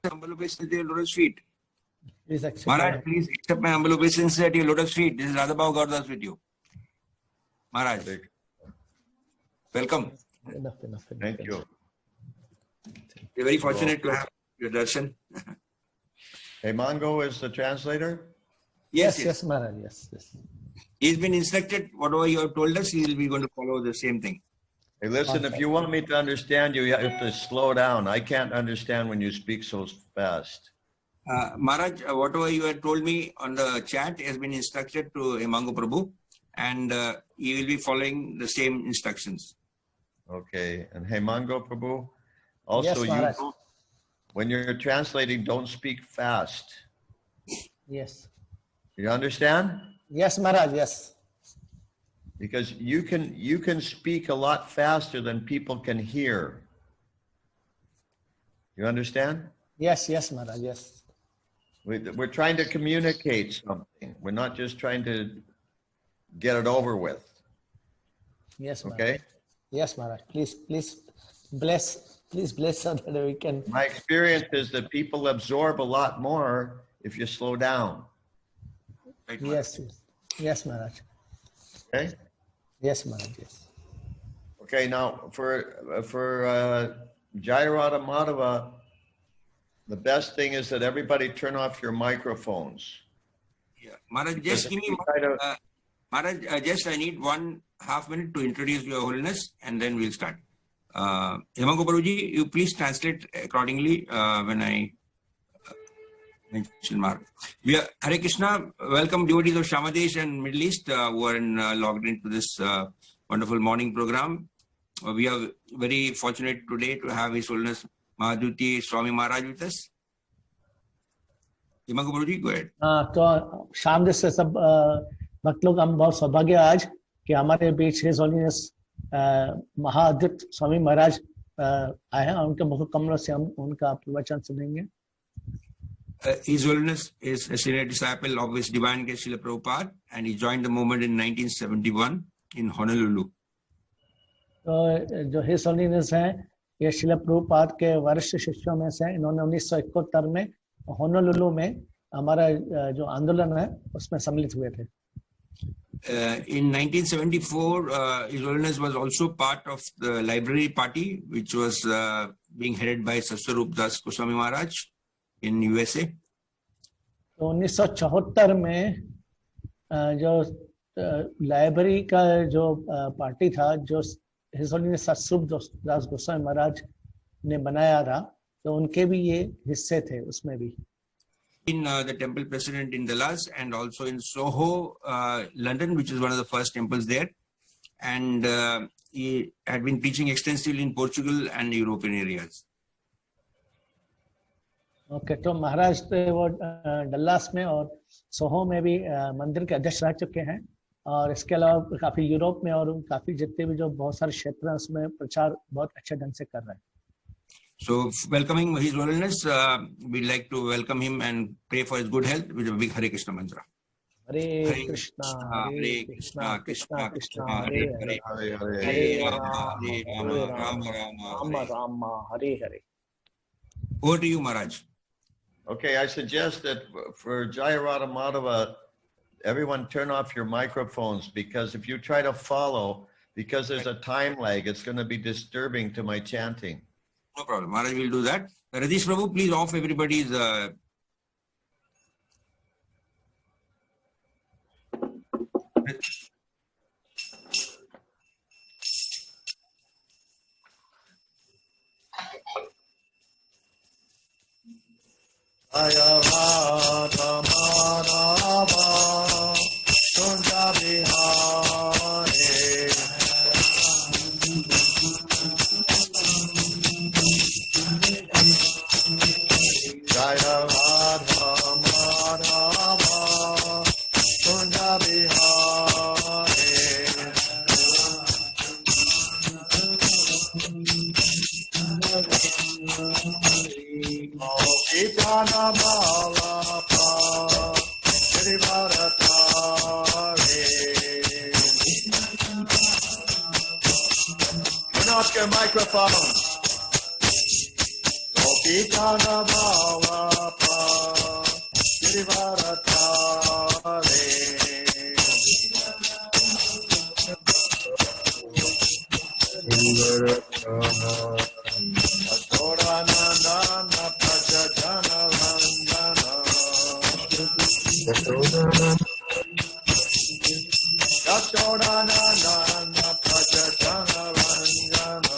humble obeisance at your lotus feet. Please accept. Maharaj, please accept my humble obeisance at your lotus feet. This is Radhabhav Gaurdas with you. Maharaj, welcome. Enough. Thank you. We're very fortunate to have your darshan. Hey, Mongo is the translator? Yes, Maharaj. Yes. He's been instructed, whatever you have told us, he will be going to follow the same thing. Hey, listen, if you want me to understand you, you have to slow down. I can't understand when you speak so fast. Maharaj, whatever you had told me on the chat has been instructed to Hemango Prabhu, and he will be following the same instructions. Okay, and hey, Mongo Prabhu, also yes, when you're translating, don't speak fast. Yes. You understand? Yes, Maharaj, yes. Because you can speak a lot faster than people can hear. You understand? Yes, Maharaj, yes. We're trying to communicate something. We're not just trying to get it over with. Yes, Maharaj. Okay? Yes, Maharaj. Please bless so that we can. My experience is that people absorb a lot more if you slow down. Right, Yes, Maharaj. Okay? Yes, Maharaj, yes. Okay, now for Jayarada Madhava, the best thing is that everybody turn off your microphones. Yeah. Maharaj, just give me Maharaj, I need 1/2 minute to introduce Your Holiness, and then we'll start. Hemango Prabhuji, you please translate accordingly when I mention Maharaj. Hare Krishna, welcome devotees of Shamadesh and Middle East who are logged into this wonderful morning program. We are very fortunate today to have His Holiness Mahadyuti Swami Maharaj with us. Hemango Prabhuji, go ahead. तो शाम से सब भक्त लोग हम बहुत सौभाग्य आज कि हमारे बीच हिज होलीनेस महाद्युत स्वामी महाराज आए हैं और उनके मुख कमलों से हम उनका प्रवचन सुनेंगे. His Holiness is a senior disciple of His Divine Grace Srila Prabhupada, and he joined the movement in 1971 in Honolulu. तो जो हिज होलीनेस हैं ये श्रील प्रभुपाद के वरिष्ठ शिष्यों में से इन्होंने 1971 में होनोलुलु में हमारा जो आंदोलन है उसमें सम्मिलित हुए थे. In 1974, His Holiness was also part of the library party, which was being headed by Saswarup Das Goswami Maharaj in USA. तो 1974 में जो लाइब्रेरी का जो पार्टी था जो हिज होलीनेस ससुरुप दास गोस्वामी महाराज ने बनाया था, तो उनके भी ये हिस्से थे उसमें भी. In the temple president in Dallas and also in Soho, London, which is one of the first temples there. And he had been preaching extensively in Portugal and European areas. Okay, तो महाराज वो Dallas में और Soho में भी मंदिर के अध्यक्ष रह चुके हैं और इसके अलावा काफी यूरोप में और काफी जितने भी जो बहुत सारे क्षेत्र हैं उसमें प्रचार बहुत अच्छे ढंग से कर रहे हैं. So, welcoming His Holiness, we'd like to welcome him and pray for his good health with a big Hare Krishna mantra. Hare Krishna, Hare Krishna, Krishna Krishna, Hare Hare, Hare Rama, Rama Rama, Hare Hare. Over to you, Maharaj. Okay, I suggest that for Jayarada Madhava, everyone turn off your microphones, because if you try to follow, because there's a time lag, it's going to be disturbing to my chanting. No problem. Maharaj will do that. Radish Prabhu, please off everybody's Jaya Radha Madhava Kunja Bihari Jaya Radha Madhava Kunja Bihari Jana Balapa Shri Bharatari. Turn off your microphone. Vijana Bhava Pa Girivaratare Asoranandana Prajajana Vandana Asoranandana Prajajana Vandana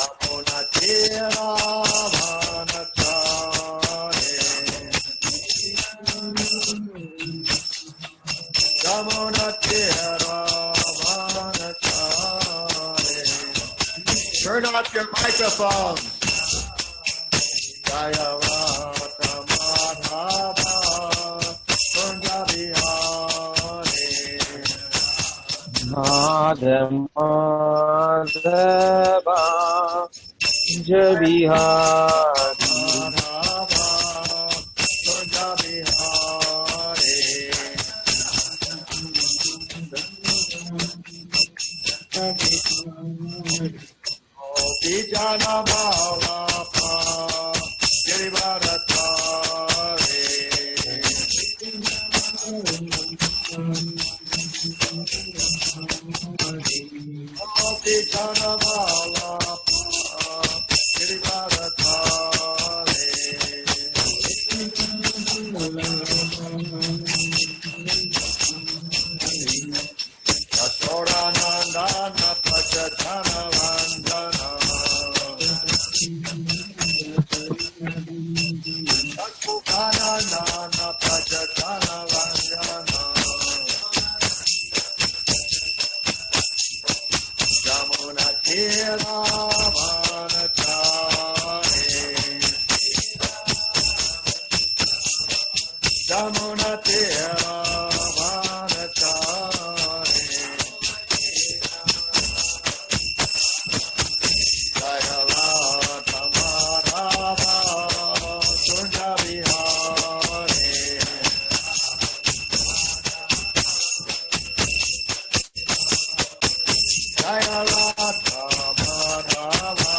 Jamunatira Vanachare Jamunatira Vanachare. Turn off your microphones. Jaya Rata Madhava Kunjabihari Madhava Kunjabihari Madhava Kunjabihari Vijana Bhava Pa Girivaratare Vijana Bhava Pa Girivaratare Yasoranandana Prajajana Vandana Yasoranandana Prajajana Vandana Jamunatira Vanachare Jamunatira Vanachare Jaya Rata Madhava Kunjabihari Jaya Rata Madhava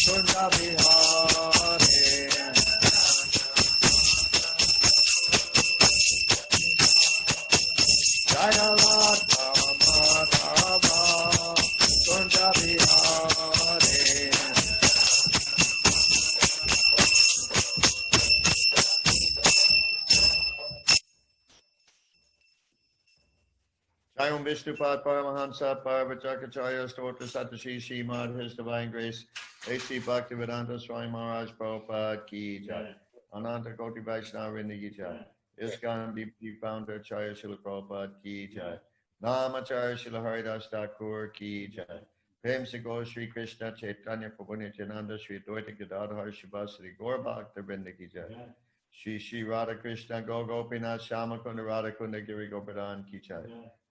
Kunjabihari Jaya Rata Madhava Kunjabihari Jayam Vishnupad Paramahansa Parvacharya Stotra Satashi Shrimad His Divine Grace A.C. Bhaktivedanta Swami Maharaj Prabhupada Ki Jai Ananta Koti Vaishnava Vrinda Ki Jai ISKCON BP Founder Acharya Srila Prabhupada Ki Jai Namacharya Srila Haridas Thakur Ki Jai Prem Se Gaur Shri Krishna Chaitanya Prabhu Nityananda Shri Advaita Gadadhar Shivasri Gaur Bhakta Vrinda Ki Jai Shri Radha Krishna Go Gopinath Shama Kunda Radha Kunda Giri Govardhan Ki Jai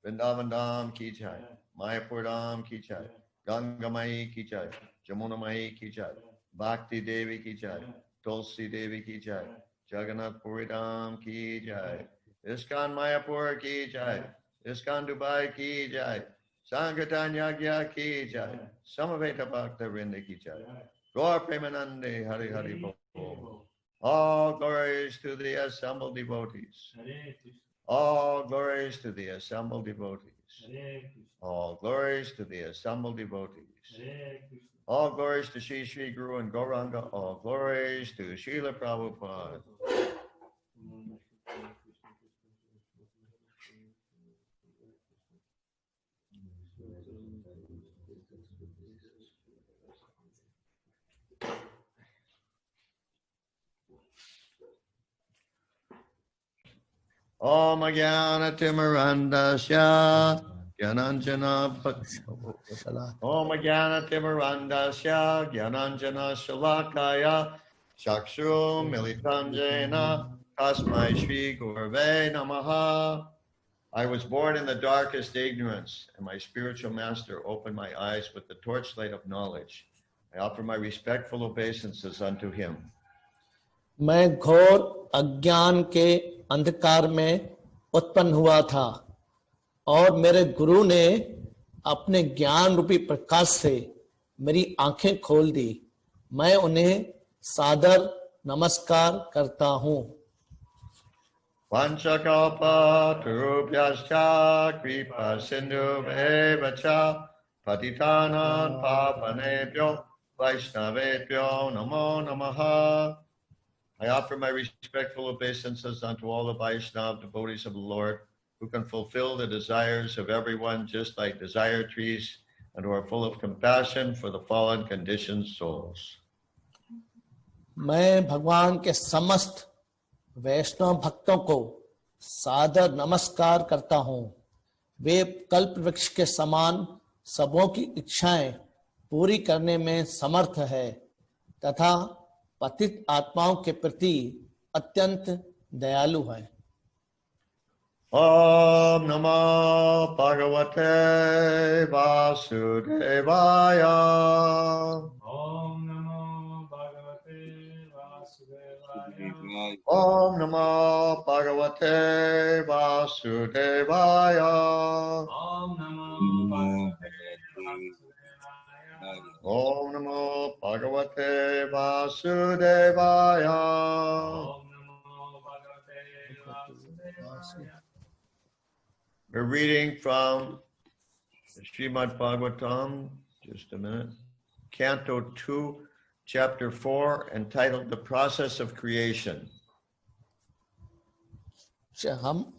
Vrindavan Dham Ki Jai Mayapur Dham Ki Jai Ganga Mai Ki Jai Jamuna Mai Ki Jai Bhakti Devi Ki Jai Tulsi Devi Ki Jai Jagannath Puri Dham Ki Jai ISKCON Mayapur Ki Jai ISKCON Dubai Ki Jai Sankirtan Yagya Ki Jai Samaveta Bhakta Vrinda Ki Jai Gaur Premanande Hari Hari Bol. All glories to the assembled devotees. All glories to the assembled devotees. All glories to the assembled devotees. All glories to Shri Shri Guru and Gauranga. All glories to Srila Prabhupada. Om Jnana Timirandasya Gyananjana Om Jnana Timirandasya Gyananjana Shalakaya Chakshur Militanjena Tasmai Shri Gurave Namaha. I was born in the darkest ignorance, and my spiritual master opened my eyes with the torchlight of knowledge. I offer my respectful obeisances unto him. मैं घोर अज्ञान के अंधकार में उत्पन्न हुआ था और मेरे गुरु ने अपने ज्ञान रूपी प्रकाश से मेरी आंखें खोल दी, मैं उन्हें सादर नमस्कार करता हूँ। Panchakalpa tarubhyascha kripa sindhu evacha patitanan pavanebhyo vaishnavebhyo namo namaha. I offer my respectful obeisances unto all the Vaishnava devotees of the Lord, who can fulfill the desires of everyone just like desire trees, and who are full of compassion for the fallen conditioned souls. मैं भगवान के समस्त वैष्णव भक्तों को सादर नमस्कार करता हूँ। वे कल्प वृक्ष के समान सबों की इच्छाएं पूरी करने में समर्थ है तथा पतित आत्माओं के प्रति अत्यंत दयालु है। Om Namo Bhagavate Vasudevaya. Om Namo Bhagavate Vasudevaya. Om Namo Bhagavate Vasudevaya. Om Namo Bhagavate Vasudevaya. Om Namo Bhagavate Vasudevaya. Om Namo Bhagavate Vasudevaya. We're reading from Srimad Bhagavatam, just a minute, Canto 2, Chapter 4, entitled The Process of Creation. हम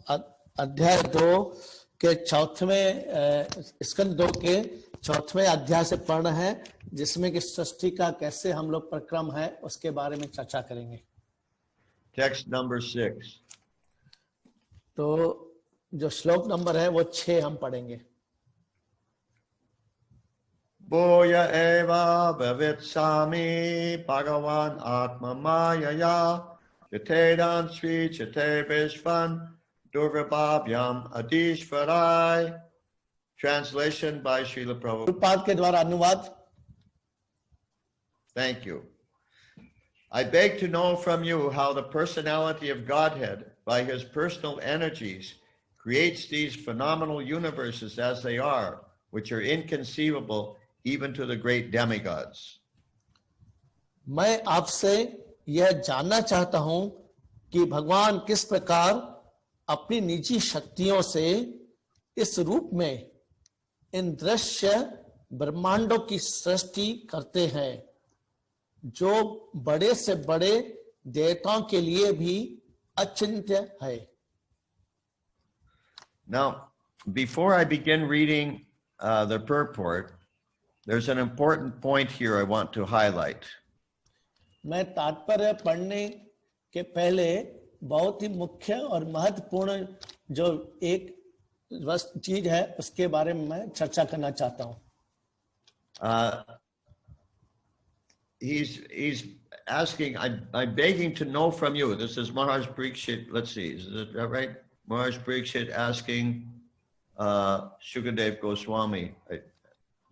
अध्याय 2 के चौथवें स्कंद 2 के चौथवें अध्याय से पढ़ रहे हैं, जिसमें कि सृष्टि का कैसे हम लोग प्रक्रम है उसके बारे में चर्चा करेंगे। Text number 6. तो जो श्लोक नंबर है वो 6 हम पढ़ेंगे। Boya eva bhavitsami bhagavan atma mayaya chatedan sri chate vishvan durvabhavyam adishvarai. Translation by Srila Prabhupada. Prabhupada के द्वारा अनुवाद। Thank you. I beg to know from you how the personality of Godhead, by his personal energies, creates these phenomenal universes as they are, which are inconceivable even to the great demigods. मैं आपसे यह जानना चाहता हूं कि भगवान किस प्रकार अपनी निजी शक्तियों से इस रूप में इन दृश्य ब्रह्मांडों की सृष्टि करते हैं, जो बड़े से बड़े देवताओं के लिए भी अचिंत्य है। Now, before I begin reading the purport, there's an important point here I want to highlight. मैं तात्पर्य पढ़ने के पहले बहुत ही मुख्य और महत्वपूर्ण जो एक चीज है उसके बारे में मैं चर्चा करना चाहता हूं। He's asking, I'm begging to know from you. This is Maharaj Parikshit. Let's see, is that right? Maharaj Parikshit asking Shukadev Goswami, as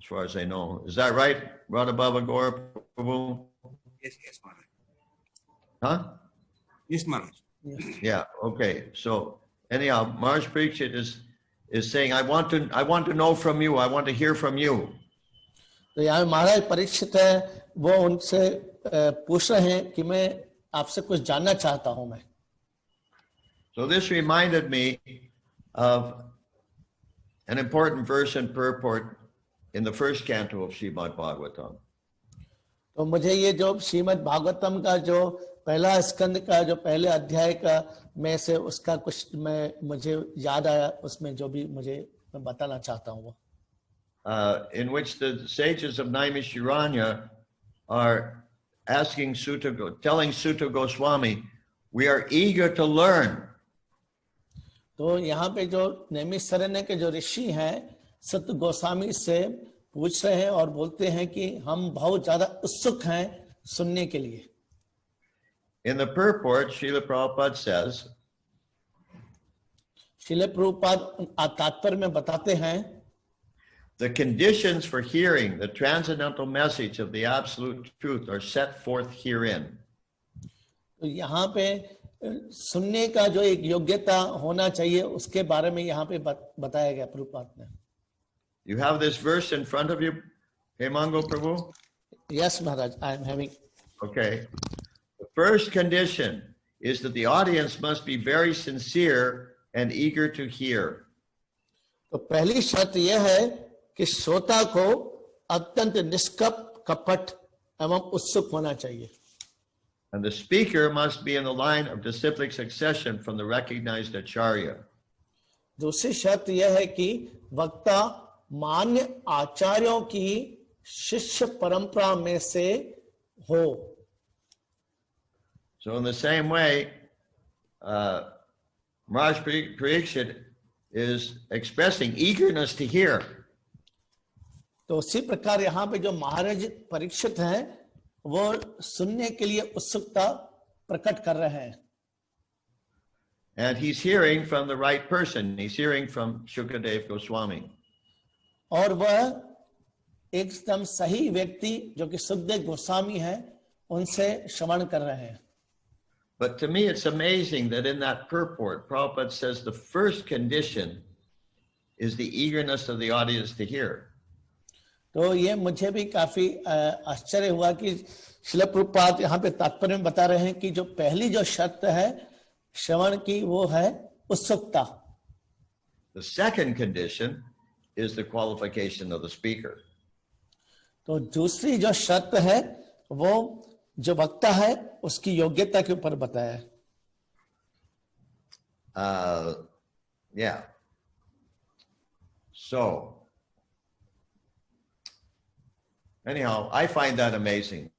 far as I know. Is that right, Radha Baba Gaura Prabhu? Yes, Maharaj. Huh? Yes, Maharaj. Yeah, okay. So anyhow, Maharaj Parikshit is saying, I want to know from you. I want to hear from you. तो यहाँ महाराज परीक्षित है, वो उनसे पूछ रहे हैं कि मैं आपसे कुछ जानना चाहता हूं मैं। So this reminded me of an important verse and purport in the first canto of Srimad Bhagavatam. तो मुझे ये जो श्रीमद् भागवतम का जो पहला स्कंद का जो पहले अध्याय का में से उसका कुछ मुझे याद आया, उसमें जो भी मुझे मैं बताना चाहता हूँ वो। In which the sages of Naimisharanya are asking telling Sutta Goswami, we are eager to learn. तो यहाँ पे जो नैमिषारण्य के जो ऋषि हैं सत गोस्वामी से पूछ रहे हैं और बोलते हैं कि हम बहुत ज्यादा उत्सुक हैं सुनने के लिए। In the purport, Srila Prabhupada says, Srila Prabhupada तात्पर्य में बताते हैं, the conditions for hearing the transcendental message of the absolute truth are set forth herein. तो यहाँ पे सुनने का जो एक योग्यता होना चाहिए उसके बारे में यहाँ पे बताया गया प्रभुपाद ने। You have this verse in front of you, Hemango Prabhu? Yes, Maharaj, I am having. Okay. The first condition is that the audience must be very sincere and eager to hear. तो पहली शर्त यह है कि श्रोता को अत्यंत निष्कपट एवं उत्सुक होना चाहिए. And the speaker must be in the line of disciplic succession from the recognized acharya. दूसरी शर्त यह है कि वक्ता मान्य आचार्यों की शिष्य परंपरा में से हो. So in the same way, Maharaj Parikshit is expressing eagerness to hear. तो उसी प्रकार यहाँ पे जो महाराज परीक्षित हैं वो सुनने के लिए उत्सुकता प्रकट कर रहे हैं. And he's hearing from the right person. He's hearing from Shukadev Goswami. और वह एकदम सही व्यक्ति जो कि सुखदेव गोस्वामी हैं उनसे श्रवण कर रहे हैं. But to me, it's amazing that in that purport, Prabhupada says the first condition is the eagerness of the audience to hear. तो ये मुझे भी काफी आश्चर्य हुआ कि श्रील प्रभुपाद यहाँ पे तात्पर्य में बता रहे हैं कि जो पहली जो शर्त है श्रवण की वो है उत्सुकता. The second condition is the qualification of the speaker. तो दूसरी जो शर्त है वो जो वक्ता है उसकी योग्यता के ऊपर बताया है. Yeah. So, anyhow, I find that amazing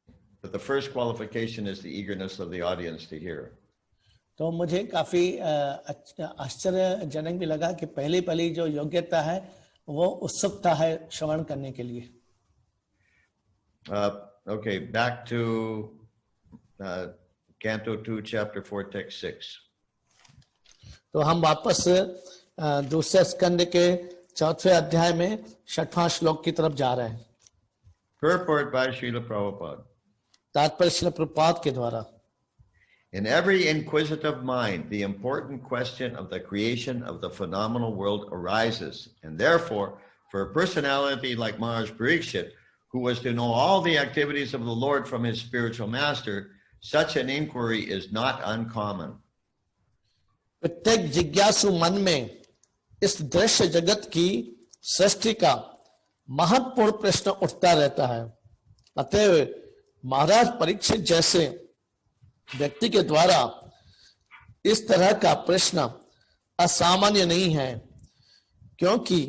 that the first qualification is the eagerness of the audience to hear. तो मुझे काफी आश्चर्यजनक भी लगा कि पहली जो योग्यता है वो उत्सुकता है श्रवण करने के लिए. Okay, back to Canto 2, Chapter 4, Text 6. तो हम वापस दूसरे स्कंद के चौथे अध्याय में छठवां श्लोक की तरफ जा रहे हैं. Purport by Srila Prabhupada. तात्पर्य श्रील प्रभुपाद के द्वारा. In every inquisitive mind, the important question of the creation of the phenomenal world arises. And therefore, for a personality like Maharaj Parikshit, who was to know all the activities of the Lord from his spiritual master, such an inquiry is not uncommon. प्रत्येक जिज्ञासु मन में इस दृश्य जगत की सृष्टि का महत्वपूर्ण प्रश्न उठता रहता है. अतः महाराज परीक्षित जैसे व्यक्ति के द्वारा इस तरह का प्रश्न असामान्य नहीं है, क्योंकि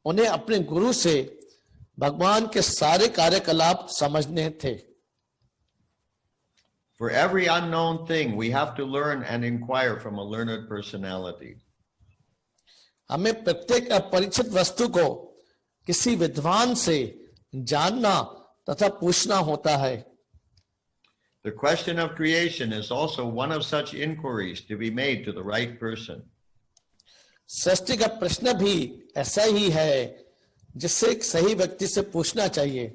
उन्हें अपने गुरु से भगवान के सारे कार्यकलाप समझने थे. For every unknown thing, we have to learn and inquire from a learned personality. हमें प्रत्येक अपरिचित वस्तु को किसी विद्वान से जानना तथा पूछना होता है. The question of creation is also one of such inquiries to be made to the right person. सृष्टि का प्रश्न भी ऐसा ही है जिससे एक सही व्यक्ति से पूछना चाहिए.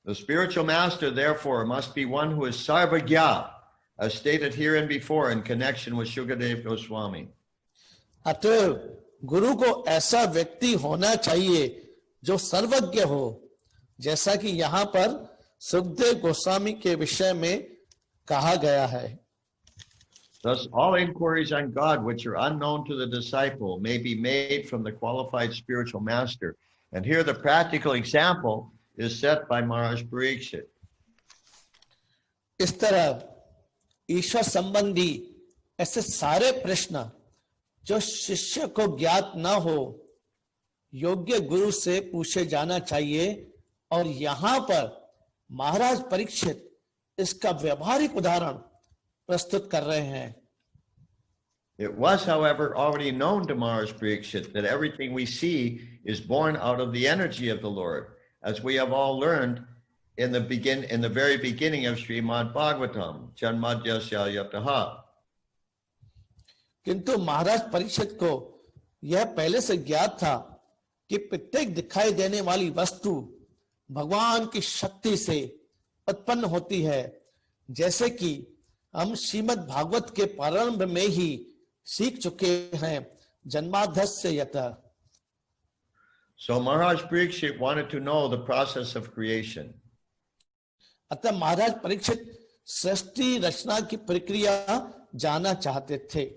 The spiritual master, therefore, must be one who is sarvagya, as stated here and before in connection with Shukadev Goswami. अतः गुरु को ऐसा व्यक्ति होना चाहिए जो सर्वज्ञ हो, जैसा कि यहाँ पर सुखदेव गोस्वामी के विषय में कहा गया है. Thus, all inquiries on God which are unknown to the disciple may be made from the qualified spiritual master. And here the practical example is set by Maharaj Parikshit. इस तरह ईश्वर संबंधी ऐसे सारे प्रश्न जो शिष्य को ज्ञात न हो योग्य गुरु से पूछे जाना चाहिए, और यहाँ पर महाराज परीक्षित इसका व्यवहारिक उदाहरण प्रस्तुत कर रहे हैं. It was, however, already known to Maharaj Parikshit that everything we see is born out of the energy of the Lord, as we have all learned in the very beginning of Srimad Bhagavatam, Janmadhyasya Yataha. किंतु महाराज परीक्षित को यह पहले से ज्ञात था कि प्रत्येक दिखाई देने वाली वस्तु भगवान की शक्ति से उत्पन्न होती है, जैसे कि हम श्रीमद् भागवत के प्रारंभ में ही सीख चुके हैं, जन्माध्यस्य यतः. So Maharaj Parikshit wanted to know the process of creation. अतः महाराज परीक्षित सृष्टि रचना की प्रक्रिया जानना चाहते थे.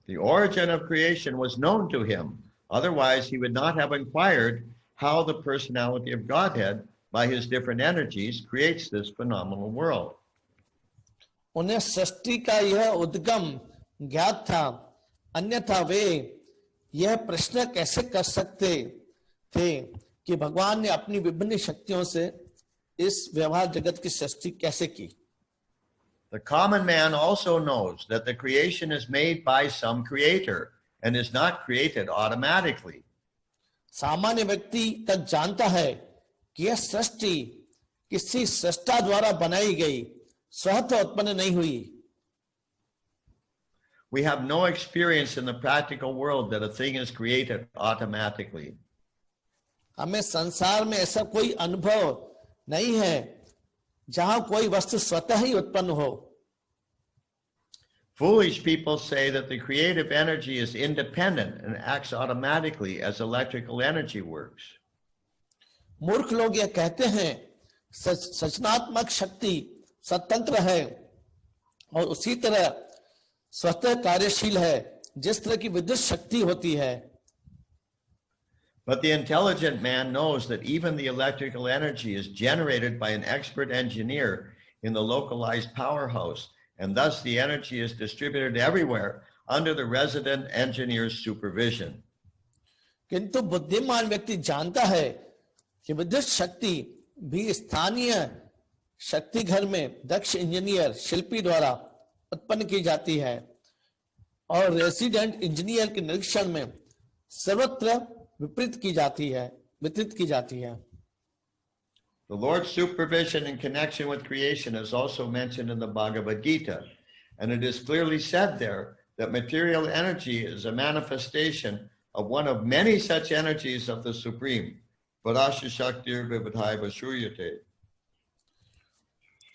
The origin of creation was known to him. Otherwise, he would not have inquired how the personality of Godhead, by his different energies, creates this phenomenal world. उन्हें सृष्टि का यह उद्गम ज्ञात था, अन्यथा वे यह प्रश्न कैसे कर सकते थे कि भगवान ने अपनी विभिन्न शक्तियों से इस व्यवहार जगत की सृष्टि कैसे की. The common man also knows that the creation is made by some creator and is not created automatically. सामान्य व्यक्ति तक जानता है कि यह सृष्टि किसी सृष्टा द्वारा बनाई गई, स्वतः उत्पन्न नहीं हुई. We have no experience in the practical world that a thing is created automatically. हमें संसार में ऐसा कोई अनुभव नहीं है जहां कोई वस्तु स्वतः ही उत्पन्न हो. Foolish people say that the creative energy is independent and acts automatically as electrical energy works. मूर्ख लोग यह कहते हैं सचनात्मक शक्ति स्वतंत्र है और उसी तरह स्वतः कार्यशील है जिस तरह की विद्युत शक्ति होती है. But the intelligent man knows that even the electrical energy is generated by an expert engineer in the localized powerhouse, and thus the energy is distributed everywhere under the resident engineer's supervision. किंतु बुद्धिमान व्यक्ति जानता है कि विद्युत शक्ति भी स्थानीय शक्ति घर में दक्ष इंजीनियर शिल्पी द्वारा उत्पन्न की जाती है और रेसिडेंट इंजीनियर के निरीक्षण में सर्वत्र वितरित की जाती है. The Lord's supervision in connection with creation is also mentioned in the Bhagavad Gita, and it is clearly said there that material energy is a manifestation of one of many such energies of the Supreme. Parasya Shaktir Vivadhaiva Shuryate.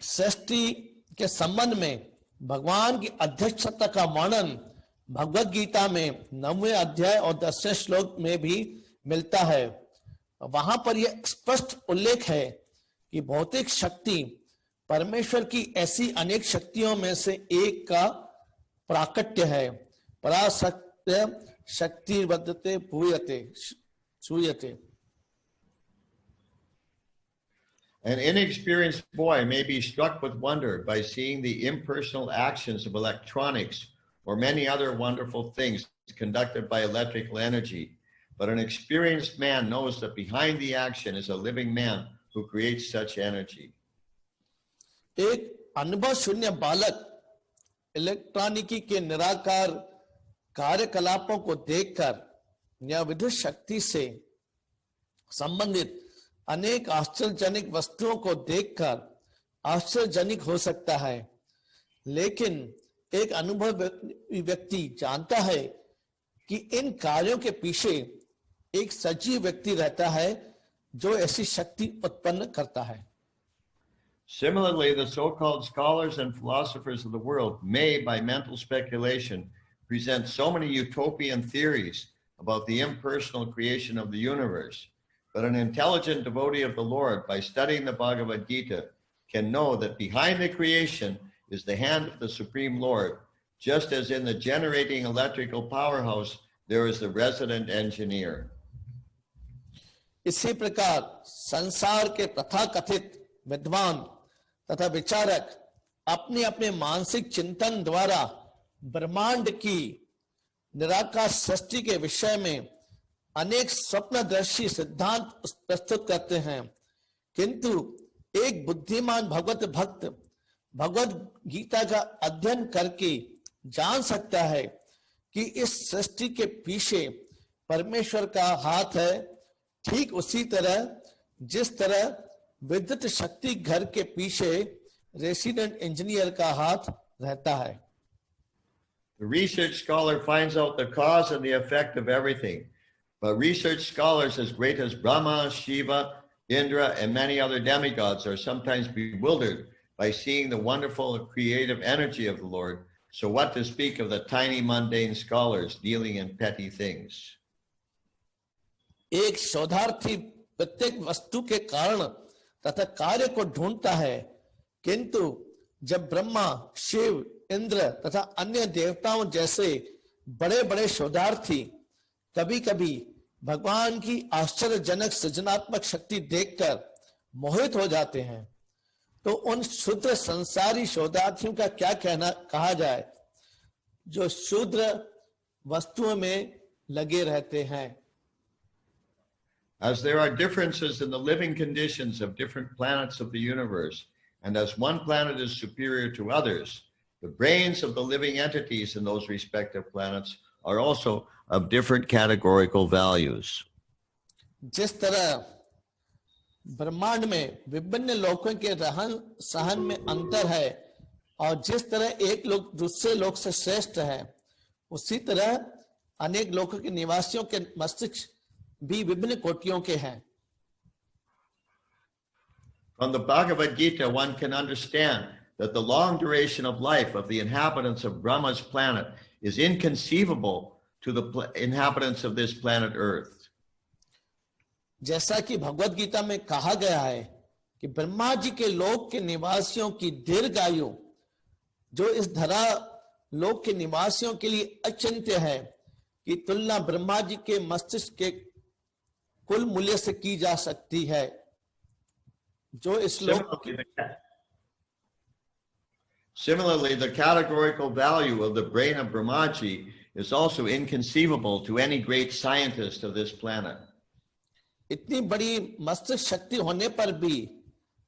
सृष्टि के संबंध में भगवान की अध्यक्षता का वर्णन भगवद गीता में 9वें अध्याय और 10वें श्लोक में भी मिलता है. वहां पर यह स्पष्ट उल्लेख है कि भौतिक शक्ति परमेश्वर की ऐसी अनेक शक्तियों में से एक का प्राकट्य है. पराशक्ति शक्ति वर्धते भूयते सूयते. An inexperienced boy may be struck with wonder by seeing the impersonal actions of electronics or many other wonderful things conducted by electrical energy. But an experienced man knows that behind the action is a living man who creates such energy. एक अनुभव शून्य बालक इलेक्ट्रॉनिकी के निराकार कार्यकलापों को देखकर या विद्युत शक्ति से संबंधित अनेक आश्चर्यजनक वस्तुओं को देखकर आश्चर्यजनक हो सकता है, लेकिन एक अनुभव व्यक्ति जानता है कि इन कार्यों के पीछे एक सजीव व्यक्ति रहता है जो ऐसी शक्ति उत्पन्न करता है. Similarly, the so-called scholars and philosophers of the world may, by mental speculation, present so many utopian theories about the impersonal creation of the universe. But an intelligent devotee of the Lord, by studying the Bhagavad Gita, can know that behind the creation is the hand of the Supreme Lord, just as in the generating electrical powerhouse, there is the resident engineer. इसी प्रकार संसार के तथाकथित विद्वान तथा विचारक अपने अपने मानसिक चिंतन द्वारा ब्रह्मांड की निराकार सृष्टि के विषय में अनेक स्वप्नदर्शी सिद्धांत प्रस्तुत करते हैं, किंतु एक बुद्धिमान भगवत भक्त भगवद गीता का अध्ययन करके जान सकता है कि इस सृष्टि के पीछे परमेश्वर का हाथ है, ठीक उसी तरह जिस तरह विद्युत शक्ति घर के पीछे रेसिडेंट इंजीनियर का हाथ रहता है. The research scholar finds out the cause and the effect of everything. But research scholars as great as Brahma, Shiva, Indra, and many other demigods are sometimes bewildered by seeing the wonderful creative energy of the Lord. So what to speak of the tiny mundane scholars dealing in petty things? एक शोधार्थी प्रत्येक वस्तु के कारण तथा कार्य को ढूंढता है, किंतु जब ब्रह्मा, शिव, इंद्र तथा अन्य देवताओं जैसे बड़े बड़े शोधार्थी कभी कभी भगवान की आश्चर्यजनक सृजनात्मक शक्ति देखकर मोहित हो जाते हैं, तो उन शूद्र संसारी शोधार्थियों का क्या कहना कहा जाए जो शूद्र वस्तुओं में लगे रहते हैं। As there are differences in the living conditions of different planets of the universe, and as one planet is superior to others, the brains of the living entities in those respective planets are also of different categorical values. जिस तरह ब्रह्मांड में विभिन्न लोकों के रहन सहन में अंतर है और जिस तरह एक लोक दूसरे लोक से श्रेष्ठ है, उसी तरह अनेक लोकों के निवासियों के मस्तिष्क भी विभिन्न कोटियों के हैं। From the Bhagavad Gita, one can understand that the long duration of life of the inhabitants of Brahma's planet is inconceivable to the inhabitants of this planet Earth. जैसा कि भगवत गीता में कहा गया है कि ब्रह्मा जी के लोक के निवासियों की दीर्घ आयु जो इस धरा लोक के निवासियों के लिए अचिंत्य है, कि तुलना ब्रह्मा जी के मस्तिष्क के कुल मूल्य से की जा सकती है, जो इस लोक Similarly, the categorical value of the brain of Brahmaji is also inconceivable to any great scientist of this planet. इतनी बड़ी मस्तिष्क शक्ति होने पर भी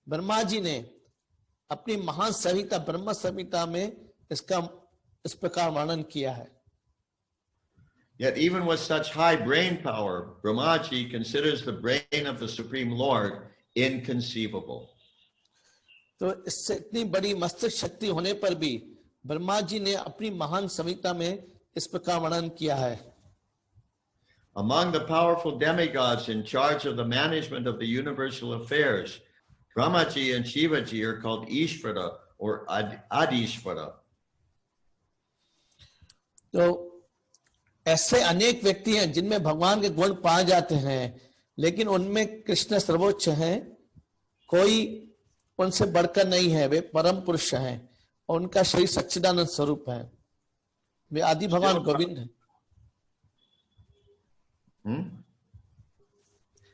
ब्रह्मा जी ने अपनी महान संहिता ब्रह्म संहिता में इसका इस प्रकार वर्णन किया है। Yet even with such high brain power, Brahmaji considers the brain of the Supreme Lord inconceivable. तो इससे इतनी बड़ी मस्तिष्क शक्ति होने पर भी ब्रह्मा जी ने अपनी महान संहिता में इस प्रकार वर्णन किया है। Among the powerful demigods in charge of the management of the universal affairs, Brahmaji and Shivaji are called Ishvara or Adishvara. तो ऐसे अनेक व्यक्ति हैं जिनमें भगवान के गुण पाए जाते हैं, लेकिन उनमें कृष्ण सर्वोच्च हैं, कोई उनसे बढ़कर नहीं है, वे परम पुरुष हैं और उनका शरीर सच्चिदानंद स्वरूप है, वे आदि भगवान गोविंद हैं।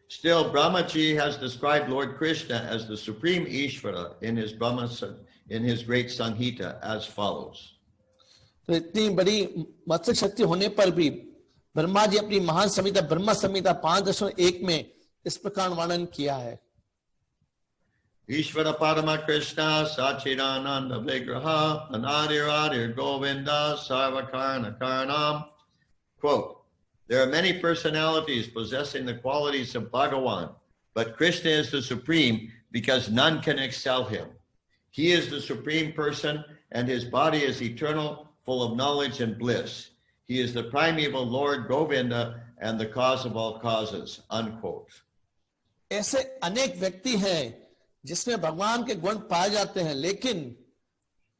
Still, Brahmaji has described Lord Krishna as the supreme Ishvara in his great Sanghita as follows. तो इतनी बड़ी मस्तिष्क शक्ति होने पर भी ब्रह्मा जी अपनी महान संहिता ब्रह्म संहिता 5.1 में इस प्रकार वर्णन किया है। Ishvara Parama Krishna Sachidananda Vigraha Anadir Adir Govinda Sarvakarna Karnam. Quote, there are many personalities possessing the qualities of Bhagavan, but Krishna is the supreme because none can excel him. He is the supreme person and his body is eternal, full of knowledge and bliss. He is the primeval Lord Govinda and the cause of all causes. Unquote. ऐसे अनेक व्यक्ति हैं जिसमें भगवान के गुण पाए जाते हैं, लेकिन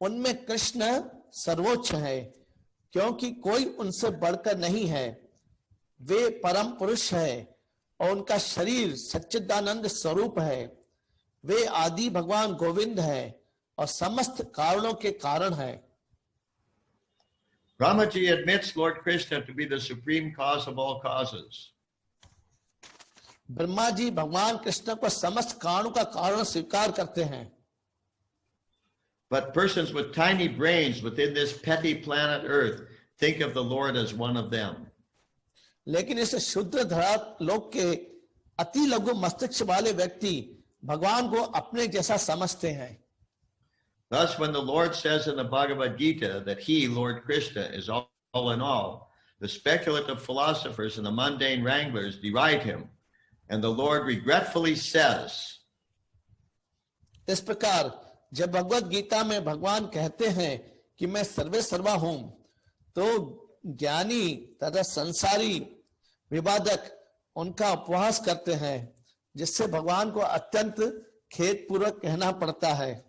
उनमें कृष्ण सर्वोच्च है क्योंकि कोई उनसे बढ़कर नहीं है। वे परम पुरुष है और उनका शरीर सच्चिदानंद स्वरूप है। वे आदि भगवान गोविंद है और समस्त कारणों के कारण है। Brahmaji admits Lord Krishna to be the supreme cause of all causes. Brahma ji भगवान कृष्ण को समस्त कारणों का कारण स्वीकार करते हैं। But persons with tiny brains within this petty planet Earth think of the Lord as one of them. लेकिन इस शुद्ध धरा लोक के अति लघु मस्तिष्क वाले व्यक्ति भगवान को अपने जैसा समझते हैं। Thus, when the Lord says in the Bhagavad Gita that he, Lord Krishna, is all in all, the speculative philosophers and the mundane wranglers deride him, and the Lord regretfully says, इस प्रकार जब भगवत गीता में भगवान कहते हैं कि मैं सर्वे सर्वा हूं, तो ज्ञानी तथा संसारी विवादक उनका उपहास करते हैं, जिससे भगवान को अत्यंत खेदपूर्वक कहना पड़ता है।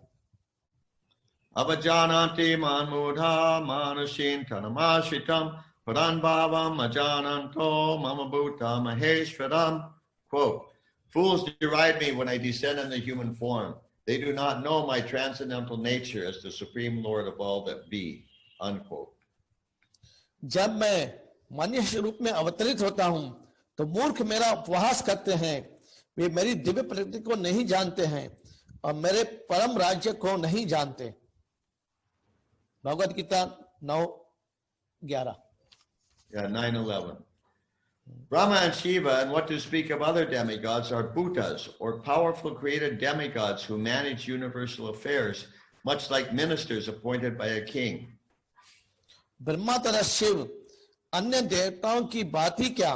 Avajananti manmudha manushin tanamashritam Paran bhavam ajananto mama bhuta maheshwaram. Quote, fools deride me when I descend in the human form. They do not know my transcendental nature as the Supreme Lord of all that be. Unquote. जब मैं मनुष्य रूप में अवतरित होता हूं तो मूर्ख मेरा उपहास करते हैं, वे मेरी दिव्य प्रकृति को नहीं जानते हैं और मेरे परम राज्य को नहीं जानते। Bhagavad Gita 9:11। Yeah, 9:11. Brahma and Shiva, and what to speak of other demigods, are bhutas, or powerful created demigods who manage universal affairs, much like ministers appointed by a king. Brahma तथा शिव अन्य देवताओं की बात ही क्या,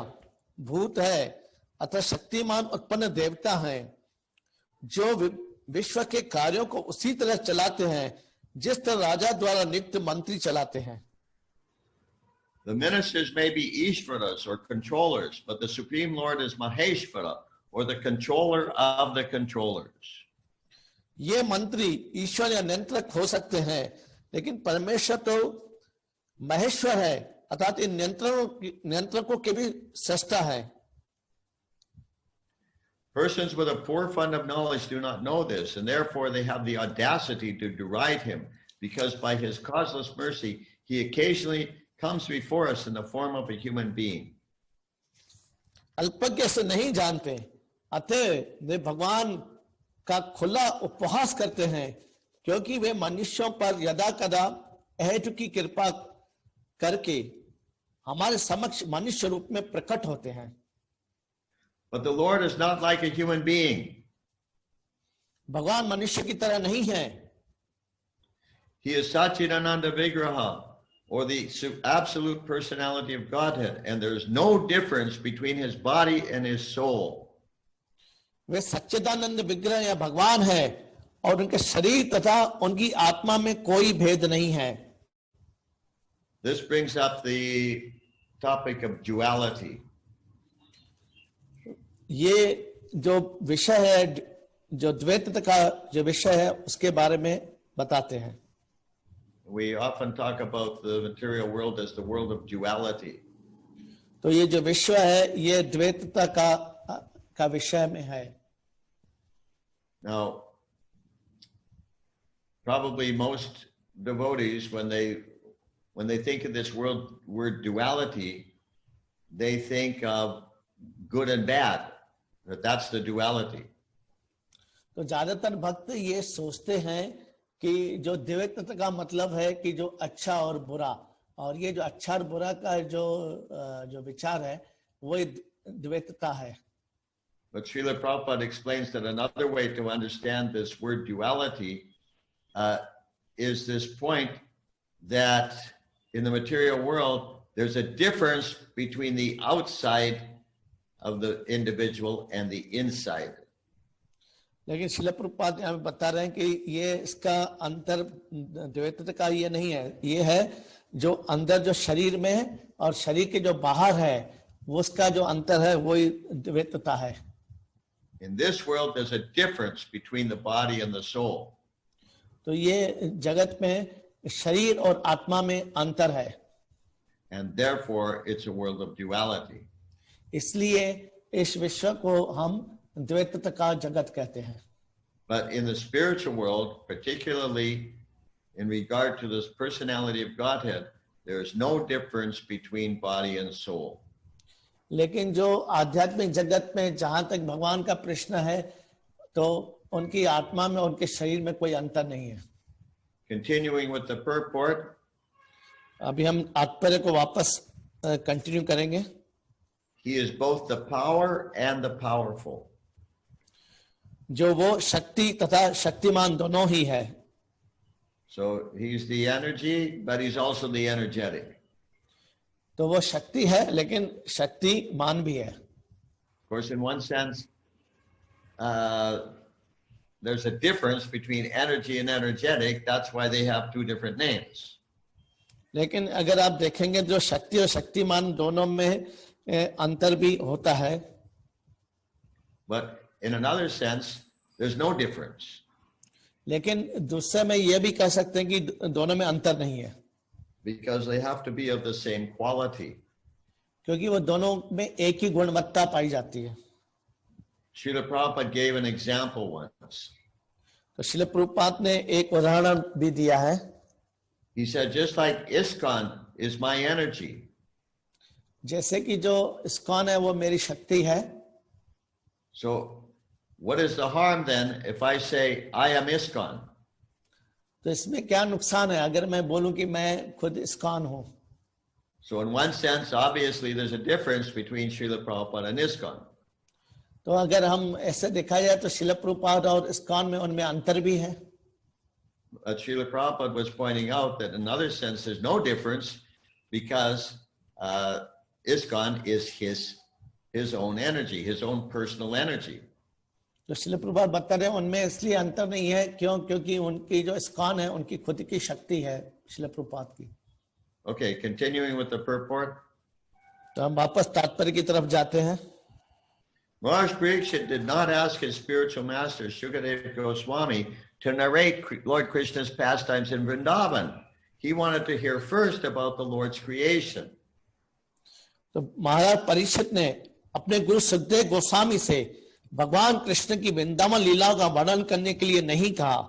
भूत है अथवा शक्तिमान उत्पन्न देवता हैं जो विश्व के कार्यों को उसी तरह चलाते हैं जिस तरह राजा द्वारा नियुक्त मंत्री चलाते हैं। The ministers may be Ishvaras or controllers, but the Supreme Lord is Maheshvara, or the controller of the controllers. ये मंत्री ईश्वर या नियंत्रक हो सकते हैं, लेकिन परमेश्वर तो महेश्वर है, अर्थात इन नियंत्रकों के भी सृष्टा है। Persons with a poor fund of knowledge do not know this, and therefore they have the audacity to deride him, because by his causeless mercy, he occasionally comes before us in the form of a human being. अल्पज्ञ से नहीं जानते, अतः वे भगवान का खुला उपहास करते हैं, क्योंकि वे मनुष्यों पर यदा कदा अहेतु की कृपा करके हमारे समक्ष मनुष्य रूप में प्रकट होते हैं। But the Lord is not like a human being. भगवान मनुष्य की तरह नहीं है। He is Satchidananda Vigraha, or the absolute personality of Godhead, and there is no difference between his body and his soul. वे सच्चिदानंद विग्रह या भगवान है और उनके शरीर तथा उनकी आत्मा में कोई भेद नहीं है। This brings up the topic of duality. ये जो विषय है, जो द्वैत का जो विषय है, उसके बारे में बताते हैं। We often talk about the material world as the world of duality. तो ये जो विश्व है ये द्वैतता का विषय में है। Now, probably most devotees, when they think of this word duality, they think of good and bad. That's the duality. तो ज्यादातर भक्त ये सोचते हैं कि जो द्वैतता का मतलब है कि जो अच्छा और बुरा, और ये जो अच्छा और बुरा का जो विचार है वो द्वैतता है। But Srila Prabhupada explains that another way to understand this word duality is this point that in the material world, there's a difference between the outside of the individual and the inside. लेकिन श्रील प्रभुपाद हमें बता रहे हैं कि ये इसका अंतर द्वैतता का ये नहीं है, ये है जो अंदर जो शरीर में है और शरीर के जो बाहर है वो उसका जो अंतर है वही द्वैतता है। In this world, there's a difference between the body and the soul. तो ये जगत में शरीर और आत्मा में अंतर है। And therefore, it's a world of duality. इसलिए इस विश्व को हम द्वैतता का जगत कहते हैं। But in the spiritual world, particularly in regard to this personality of Godhead, there is no difference between body and soul. लेकिन जो आध्यात्मिक जगत में जहां तक भगवान का प्रश्न है तो उनकी आत्मा में उनके शरीर में कोई अंतर नहीं है। Continuing with the purport, अभी हम तात्पर्य को वापस कंटिन्यू करेंगे। he is both the power and the powerful. जो वो शक्ति तथा शक्तिमान दोनों ही है। So he's the energy, but he's also the energetic. तो वो शक्ति है लेकिन शक्तिमान भी है। Of course, in one sense, there's a difference between energy and energetic. That's why they have two different names. लेकिन अगर आप देखेंगे जो शक्ति और शक्तिमान दोनों में अंतर भी होता है। But in another sense, there's no difference. लेकिन दूसरे में ये भी कह सकते हैं कि दोनों में अंतर नहीं है। because they have to be of the same quality. क्योंकि वो दोनों में एक ही गुणवत्ता पाई जाती है। Srila Prabhupada gave an example once. तो श्रील प्रभुपाद ने एक उदाहरण भी दिया है। He said, just like ISKCON is my energy. जैसे कि जो इस्कॉन है वो मेरी शक्ति है। So what is the harm then if I say I am ISKCON? तो इसमें क्या नुकसान है अगर मैं बोलूं कि मैं खुद इस्कॉन हूं? So in one sense, obviously there's a difference between Srila Prabhupada and ISKCON. तो अगर हम ऐसे देखा जाए तो श्रील प्रभुपाद और इस्कॉन में उनमें अंतर भी है। But Srila Prabhupada was pointing out that in another sense there's no difference because ISKCON is his own energy, his own personal energy. तो श्रील प्रभुपाद बता रहे हैं उनमें इसलिए अंतर नहीं है क्योंकि उनकी जो इस्कॉन है उनकी खुद की शक्ति है श्रील प्रभुपाद की। Okay, continuing with the purport. तो हम वापस तात्पर्य की तरफ जाते हैं। Maharaj Parikshit did not ask his spiritual master Shukadeva Goswami to narrate Lord Krishna's pastimes in Vrindavan. He wanted to hear first about the Lord's creation. तो महाराज परीक्षित ने अपने गुरु सुखदेव गोस्वामी से भगवान कृष्ण की वृंदावन लीलाओं का वर्णन करने के लिए नहीं कहा।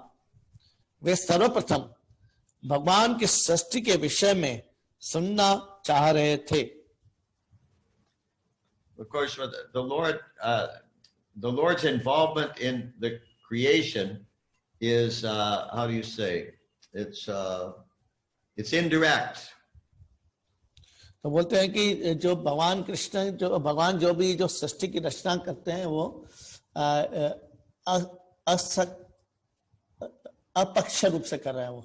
वे सर्वप्रथम भगवान की सृष्टि के विषय में सुनना चाह रहे थे। Of course, the Lord's involvement in the creation is how do you say? It's indirect. तो बोलते हैं कि जो भगवान कृष्ण भगवान जो भी जो सृष्टि की रचना करते हैं वो अपक्ष रूप से कर रहे हैं वो।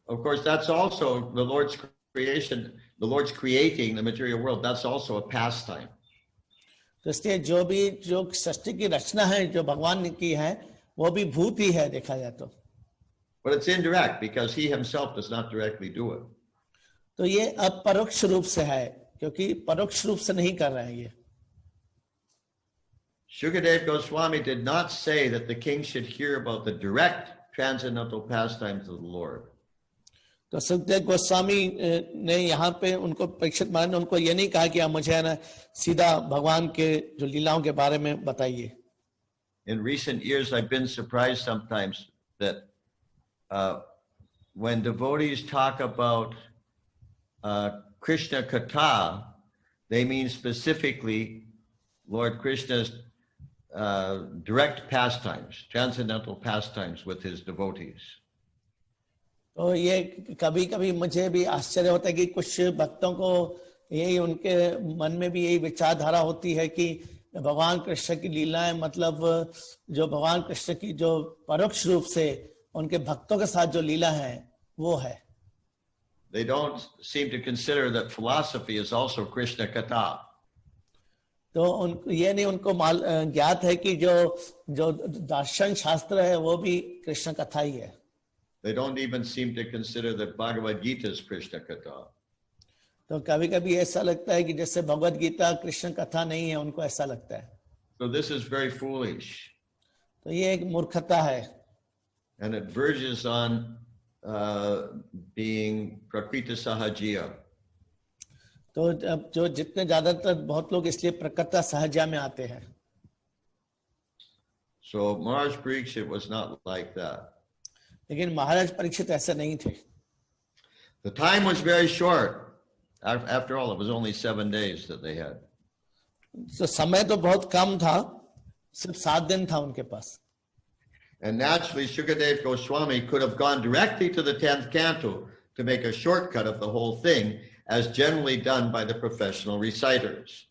Of course, that's also the Lord's creation, the Lord's creating the material world. That's also a pastime. तो इसलिए जो भी जो सृष्टि की रचना है जो भगवान ने की है वो भी भूत ही है देखा जाए तो। But it's indirect because he himself does not directly do it. तो ये अपरोक्ष रूप से है क्योंकि परोक्ष रूप से नहीं कर रहे हैं ये। Shukadeva Goswami did not say that the king should hear about the direct transcendental pastimes of the Lord. तो सुखदेव गोस्वामी ने यहाँ पे उनको परीक्षित महाराज ने उनको ये नहीं कहा कि आप मुझे है ना सीधा भगवान के जो लीलाओं के बारे में बताइए। In recent years, I've been surprised sometimes that when devotees talk about Krishna Katha, they mean specifically Lord Krishna's direct pastimes, transcendental pastimes with his devotees. तो ये कभी कभी मुझे भी आश्चर्य होता है कि कुछ भक्तों को यही उनके मन में भी यही विचारधारा होती है कि भगवान कृष्ण की लीलाएं मतलब जो भगवान कृष्ण की जो परोक्ष रूप से उनके भक्तों के साथ जो लीला है वो है। They don't seem to consider that philosophy is also Krishna Katha. तो उनको ये नहीं उनको ज्ञात है कि जो दर्शन शास्त्र है वो भी कृष्ण कथा ही है। They don't even seem to consider that Bhagavad Gita is Krishna Katha. तो कभी कभी ऐसा लगता है कि जैसे भगवद गीता कृष्ण कथा नहीं है उनको ऐसा लगता है। So this is very foolish. तो ये एक मूर्खता है। And it verges on being Prakriti Sahajiya. तो जो जितने ज्यादातर बहुत लोग इसलिए प्रकृति सहजा में आते हैं। So Maharaj Parikshit was not like that. लेकिन महाराज परीक्षित ऐसे नहीं थे। The time was very short. After all, it was only 7 days that they had. तो समय तो बहुत कम था, सिर्फ 7 दिन था उनके पास। And naturally, Shukadeva Goswami could have gone directly to the 10th canto to make a shortcut of the whole thing, as generally done by the professional reciters.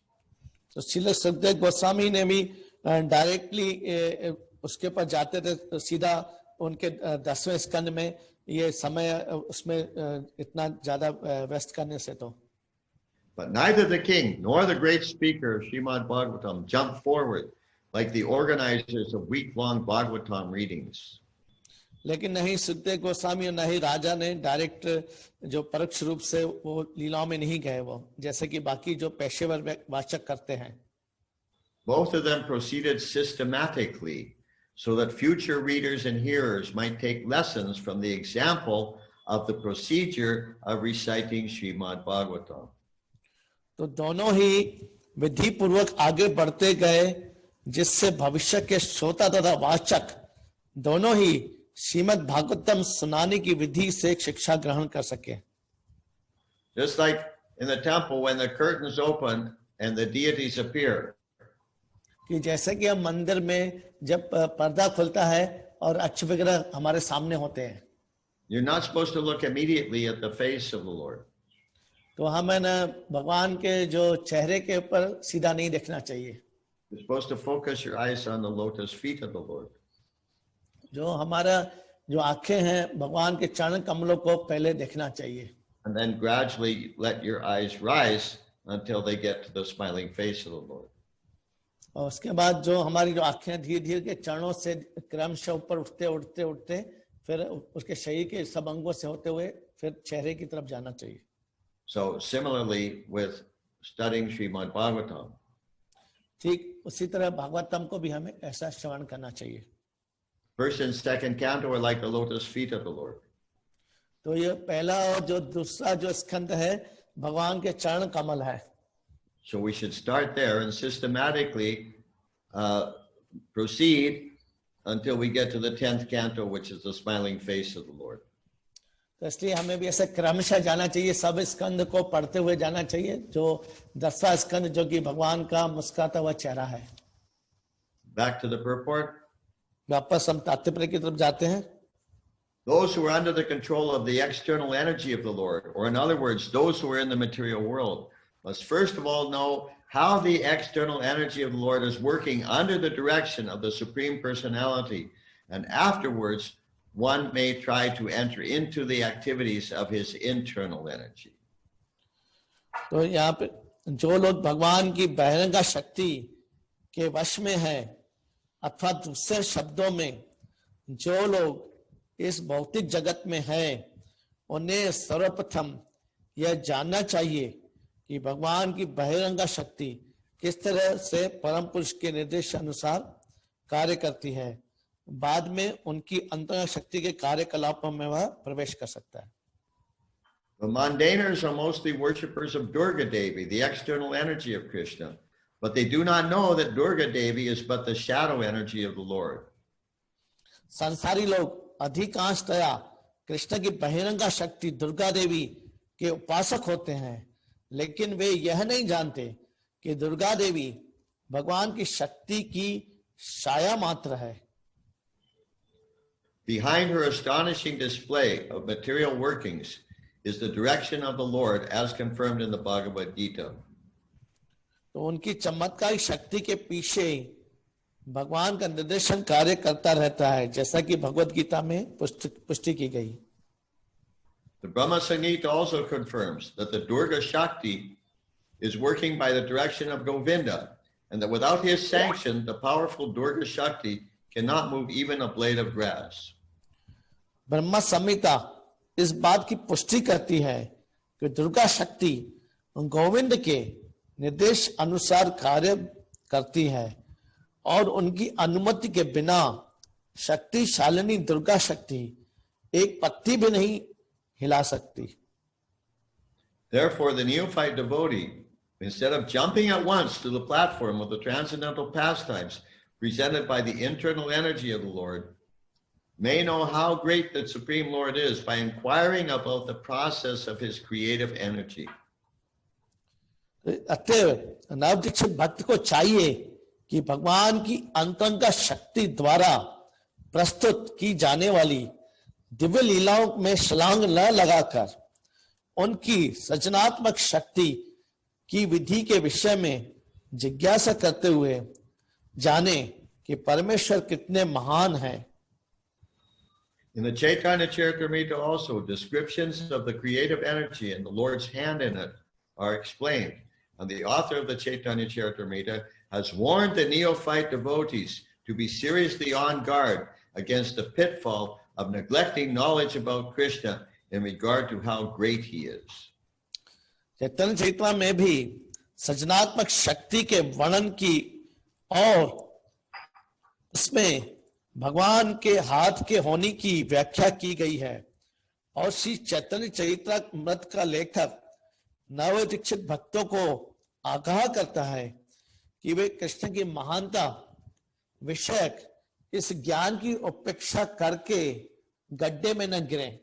तो श्रील सुखदेव गोस्वामी ने भी डायरेक्टली उसके पर जाते थे तो सीधा उनके 10वें स्कंद में ये समय उसमें इतना ज्यादा व्यस्त करने से तो। But neither the king nor the great speaker Srimad Bhagavatam jumped forward like the organizers of week-long Bhagavatam readings. लेकिन नहीं सुखदेव गोस्वामी और नहीं राजा ने डायरेक्ट जो परोक्ष रूप से वो लीलाओं में नहीं गए वो जैसे कि बाकी जो पेशेवर वाचक करते हैं। Both of them proceeded systematically so that future readers and hearers might take lessons from the example of the procedure of reciting Srimad Bhagavatam. तो दोनों ही विधि पूर्वक आगे बढ़ते गए, जिससे भविष्य के श्रोता तथा वाचक दोनों ही श्रीमद् भागवतम सुनाने की विधि से शिक्षा ग्रहण कर सके. Just like in the temple when the curtains open and the deities appear, कि जैसे कि हम मंदिर में जब पर्दा खुलता है और अक्ष विग्रह हमारे सामने होते हैं, you're not supposed to look immediately at the face of the Lord. तो हमें न भगवान के जो चेहरे के ऊपर सीधा नहीं देखना चाहिए. You're supposed to focus your eyes on the lotus feet of the Lord. जो हमारा जो आंखें हैं भगवान के चरण कमलों को पहले देखना चाहिए. And then gradually let your eyes rise until they get to the smiling face of the Lord. और उसके बाद जो हमारी जो आंखें धीरे धीरे के चरणों से क्रमशः ऊपर उठते उठते उठते फिर उसके शरीर के सब अंगों से होते हुए फिर चेहरे की तरफ जाना चाहिए. So similarly with studying Srimad Bhagavatam, ठीक उसी तरह भागवतम को भी हमें ऐसा श्रवण करना चाहिए. first and second canto are like the lotus feet of the Lord. तो ये पहला और जो दूसरा जो स्कंद है भगवान के चरण कमल है. So we should start there and systematically proceed until we get to the 10th canto, which is the smiling face of the Lord. तो इसलिए हमें भी ऐसे क्रमशः जाना चाहिए, सब स्कंद को पढ़ते हुए जाना चाहिए, जो 10वां स्कंद जो कि भगवान का मुस्कुराता हुआ चेहरा है. Back to the purport. वापस हम तात्पर्य की तरफ जाते हैं. Those who are under the control of the external energy of the Lord, or in other words, those who are in the material world, must first of all know how the external energy of the Lord is working under the direction of the Supreme Personality, and afterwards one may try to enter into the activities of his internal energy. तो यहाँ पे जो लोग भगवान की बहिरंग शक्ति के वश में हैं, अथवा दूसरे शब्दों में जो लोग इस भौतिक जगत में हैं, उन्हें सर्वप्रथम यह जानना चाहिए कि भगवान की बहिरंग शक्ति किस तरह से परम पुरुष के निर्देश अनुसार कार्य करती है. बाद में उनकी अंतरंग शक्ति के कार्यकलापों में वह प्रवेश कर सकता है. The mundaners are mostly worshippers of Durga Devi, the external energy of Krishna, but they do not know that Durga Devi is but the shadow energy of the Lord. संसारी लोग अधिकांशतया कृष्ण की बहिरंग शक्ति दुर्गा देवी के उपासक होते हैं, लेकिन वे यह नहीं जानते कि दुर्गा देवी भगवान की शक्ति की छाया मात्र है. Behind her astonishing display of material workings is the direction of the Lord as confirmed in the Bhagavad Gita. तो उनकी चमत्कारिक शक्ति के पीछे भगवान का निर्देशन कार्य करता रहता है, जैसा कि भगवत गीता में पुष्टि की गई. The Brahma Samhita also confirms that the Durga Shakti is working by the direction of Govinda, and that without his sanction, the powerful Durga Shakti cannot move even a blade of grass. Brahma संहिता इस बात की पुष्टि करती है कि दुर्गा शक्ति गोविंद के निर्देश अनुसार कार्य करती है और उनकी अनुमति के बिना शक्तिशालिनी दुर्गा शक्ति एक पत्ती भी नहीं हिला सकती. Therefore, the neophyte devotee, instead of jumping at once to the platform of the transcendental pastimes presented by the internal energy of the Lord, may know how great the Supreme Lord is by inquiring about the process of his creative energy. अतः नवदीक्षित भक्त को चाहिए कि भगवान की अंतरंग शक्ति द्वारा प्रस्तुत की जाने वाली दिव्य लीलाओं में छलांग न लगाकर उनकी सृजनात्मक शक्ति की विधि के विषय में जिज्ञासा करते हुए जाने कि परमेश्वर कितने महान हैं. In the Chaitanya Charitamrita also, descriptions of the creative energy and the Lord's hand in it are explained. And the author of the Chaitanya Charitamrita has warned the neophyte devotees to be seriously on guard against the pitfall of neglecting knowledge about Krishna in regard to how great he is. चैतन्य चरितमा में भी सृजनात्मक शक्ति के वर्णन की और उसमें भगवान के हाथ के होने की व्याख्या की गई है और श्री चैतन्य चरितामृत का लेखक नव दीक्षित भक्तों को आगाह करता है कि वे कृष्ण की महानता विषयक इस ज्ञान की उपेक्षा करके गड्ढे में न गिरें।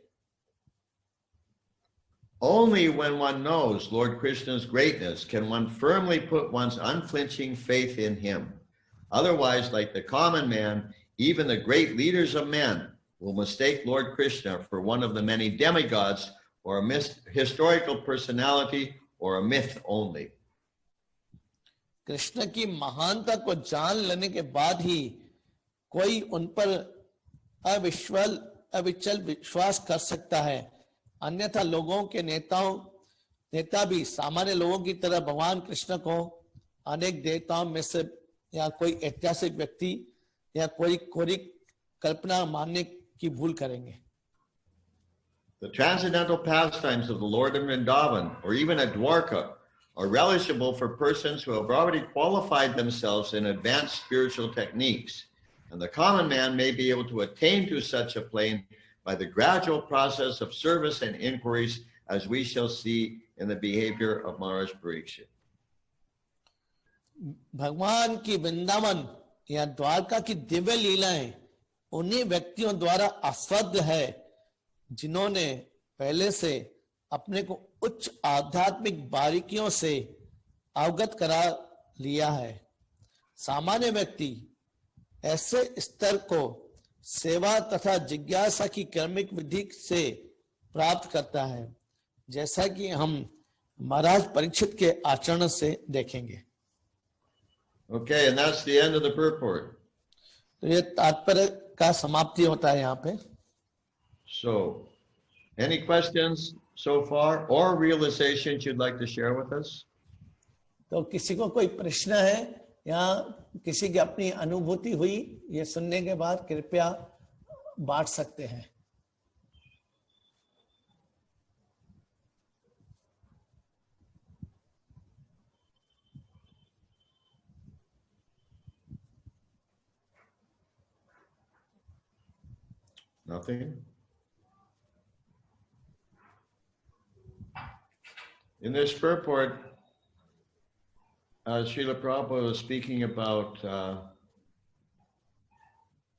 Only when one knows Lord Krishna's greatness can one firmly put one's unflinching faith in him. Otherwise, like the common man, even the great leaders of men will mistake Lord Krishna for one of the many demigods or a historical personality or a myth only. Krishna की महानता को जान लेने के बाद ही कोई उन पर अविचल विश्वास कर सकता है, अन्यथा लोगों के नेता भी सामान्य लोगों की तरह भगवान कृष्ण को अनेक देवताओं में से या कोई ऐतिहासिक व्यक्ति या कोई कल्पना मानने की भूल करेंगे। The transcendental pastimes of the Lord in Vrindavan or even at Dwarka are relishable for persons who have already qualified themselves in advanced spiritual techniques, and the common man may be able to attain to such a plane by the gradual process of service and inquiries, as we shall see in the behavior of Maharaj Parikshit. भगवान की वृंदावन या द्वारका की दिव्य लीलाएं उन्हीं व्यक्तियों द्वारा आस्वाद्य है जिन्होंने पहले से अपने को उच्च आध्यात्मिक बारीकियों से अवगत करा लिया है। सामान्य व्यक्ति ऐसे स्तर को सेवा तथा जिज्ञासा की क्रमिक विधि से प्राप्त करता है, जैसा कि हम महाराज परीक्षित के आचरण से देखेंगे। Okay, and that's the end of the purport. तो ये तात्पर्य का समाप्ति होता है यहाँ पे। So, any questions so far or realizations you'd like to share with us? तो किसी को कोई प्रश्न है या किसी की अपनी अनुभूति हुई ये सुनने के बाद कृपया बांट सकते हैं। Nothing? In this purport, Srila Prabhupada was speaking about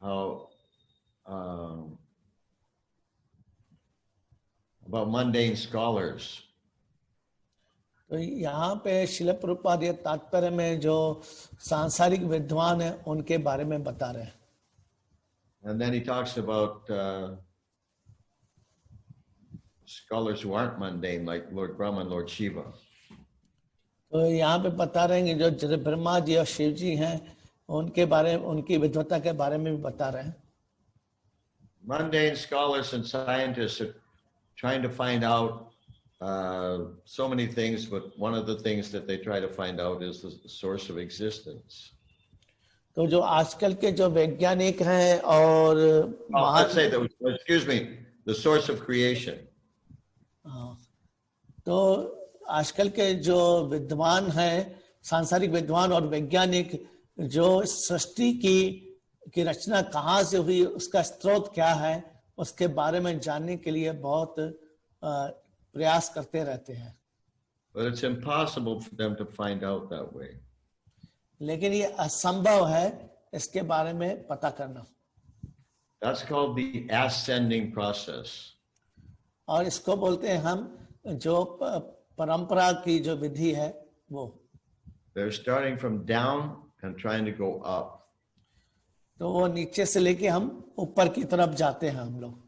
how about mundane scholars. तो यहाँ पे श्रील प्रभुपाद ये तात्पर्य में जो सांसारिक विद्वान है उनके बारे में बता रहे हैं। And then he talks about scholars who aren't mundane, like Lord Brahma and Lord Shiva. तो यहाँ पे बता रहे हैं कि जो ब्रह्मा जी और शिव जी हैं उनके बारे में उनकी विद्वता के बारे में भी बता रहे हैं। Mundane scholars and scientists are trying to find out so many things, but one of the things that they try to find out is the source of existence. तो जो आजकल के जो वैज्ञानिक हैं और let's say that, excuse me, the source of creation. तो आजकल के जो विद्वान हैं सांसारिक विद्वान और वैज्ञानिक जो सृष्टि की रचना कहाँ से हुई उसका स्रोत क्या है उसके बारे में जानने के लिए बहुत प्रयास करते रहते हैं। But it's impossible for them to find out that way. लेकिन ये असंभव है इसके बारे में पता करना। That's called the ascending process. और इसको बोलते हैं हम जो परंपरा की जो विधि है वो। They're starting from down and trying to go up. तो वो नीचे से लेके हम ऊपर की तरफ जाते हैं हम लोग।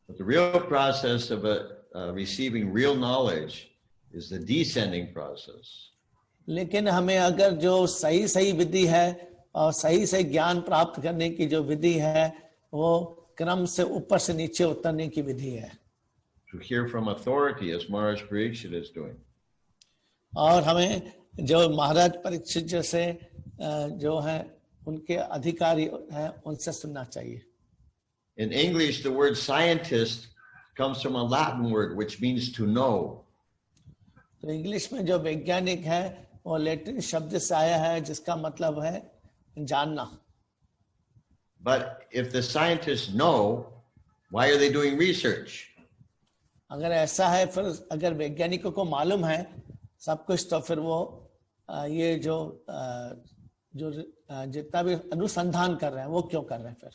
But the real process of receiving real knowledge is the descending process. लेकिन हमें अगर जो सही विधि है और सही ज्ञान प्राप्त करने की जो विधि है वो क्रम से ऊपर से नीचे उतरने की विधि है। To hear from authority, as Maharaj Parikshit is doing. और हमें जो महाराज परीक्षित जैसे जो है उनके अधिकारी हैं उनसे सुनना चाहिए। In English, the word scientist comes from a Latin word which means to know. तो इंग्लिश में जो वैज्ञानिक है वो लैटिन शब्द से आया है जिसका मतलब है जानना। But if the scientists know, why are they doing research? अगर ऐसा है, फिर अगर वैज्ञानिकों को मालूम है सब कुछ, तो फिर वो ये जो जितना भी अनुसंधान कर रहे हैं वो क्यों कर रहे हैं फिर?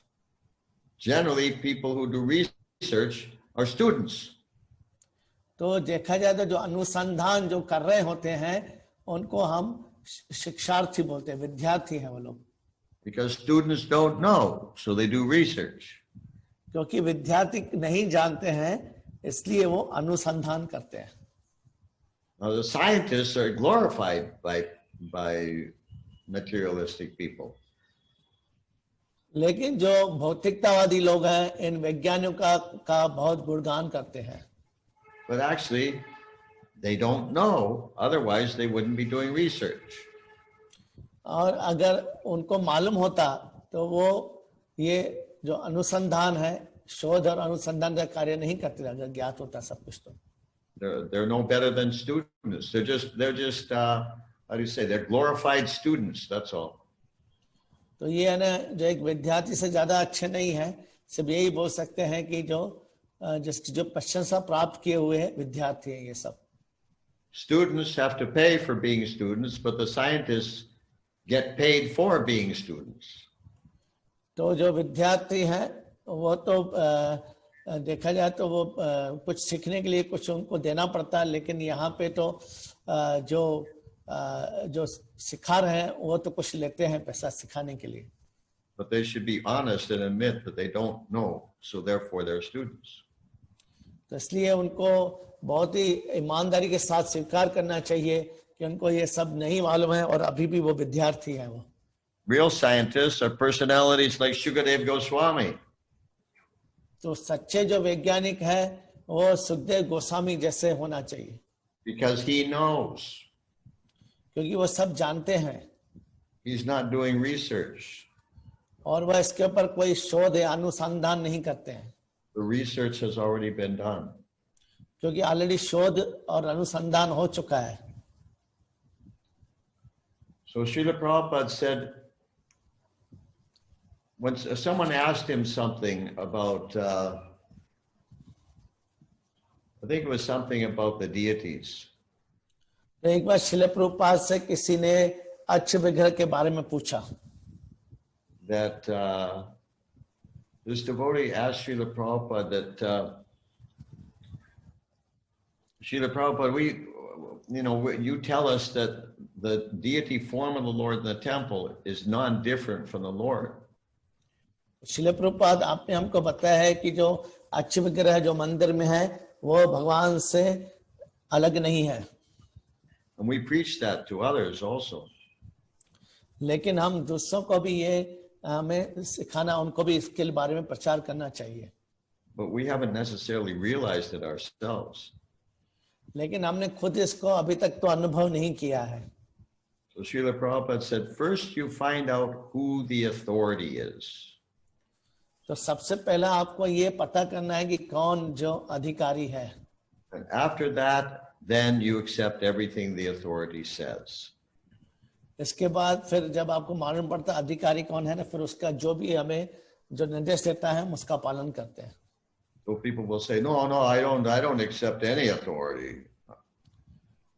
Generally, people who do research are students. तो देखा जाए तो जो अनुसंधान जो कर रहे होते हैं उनको हम शिक्षार्थी बोलते हैं, विद्यार्थी हैं वो लोग। Because students don't know, so they do research. क्योंकि विद्यार्थी नहीं जानते हैं इसलिए वो अनुसंधान करते हैं। Now, the scientists are glorified by materialistic people. लेकिन जो भौतिकतावादी लोग हैं इन वैज्ञानिकों का बहुत गुणगान करते हैं। But actually, they don't know, otherwise they wouldn't be doing research. और अगर उनको मालूम होता तो वो ये जो अनुसंधान है, शोध और अनुसंधान का कार्य नहीं करते अगर ज्ञात होता सब कुछ तो। They're no better than students. They're just how do you say? They're glorified students. That's all. तो ये है ना, जो एक विद्यार्थी से ज्यादा अच्छे नहीं है, सिर्फ यही बोल सकते हैं कि जो प्रशंसा प्राप्त किए हुए हैं विद्यार्थी हैं ये सब। Students have to pay for being students, but the scientists get paid for being students. तो जो विद्यार्थी हैं वो तो देखा जाए तो वो कुछ सीखने के लिए कुछ उनको देना पड़ता है, लेकिन यहाँ पे तो जो सिखा रहे हैं वो तो कुछ लेते हैं पैसा सिखाने के लिए। But they should be honest and admit that they don't know, so therefore they're students. तो इसलिए उनको बहुत ही ईमानदारी के साथ स्वीकार करना चाहिए कि उनको ये सब नहीं मालूम है और अभी भी वो विद्यार्थी हैं। वो Real scientists are personalities like Shukadev Goswami. तो सच्चे जो वैज्ञानिक है वो सुखदेव गोस्वामी जैसे होना चाहिए, Because he knows. क्योंकि वो सब जानते हैं He's not doing research. और वह इसके ऊपर कोई शोध या अनुसंधान नहीं करते हैं, The research has already been done. क्योंकि ऑलरेडी शोध और अनुसंधान हो चुका है। So Srila Prabhupada said, when someone asked him something about, I think it was something about the deities. तो एक बार श्रील प्रभुपाद से किसी ने अच्छ विग्रह के बारे में पूछा। That this devotee asked Srila Prabhupada that, Srila Prabhupada, you tell us that the deity form of the Lord in the temple is non-different from the Lord. Srila Prabhupada आपने हमको बताया है कि जो अच्छ विग्रह जो मंदिर में है वो भगवान से अलग नहीं है। And we preach that to others also. लेकिन हम दूसरों को भी ये हमें सिखाना, उनको भी इसके बारे में प्रचार करना चाहिए। But we haven't necessarily realized it ourselves. लेकिन हमने खुद इसको अभी तक तो अनुभव नहीं किया है। So Srila Prabhupada said, first you find out who the authority is. तो सबसे पहला आपको ये पता करना है कि कौन जो अधिकारी है। And after that, then you accept everything the authority says. इसके बाद फिर जब आपको मालूम पड़ता है अधिकारी कौन है ना, फिर उसका जो भी हमें जो निर्देश देता है हम उसका पालन करते हैं। So people will say, no, I don't accept any authority.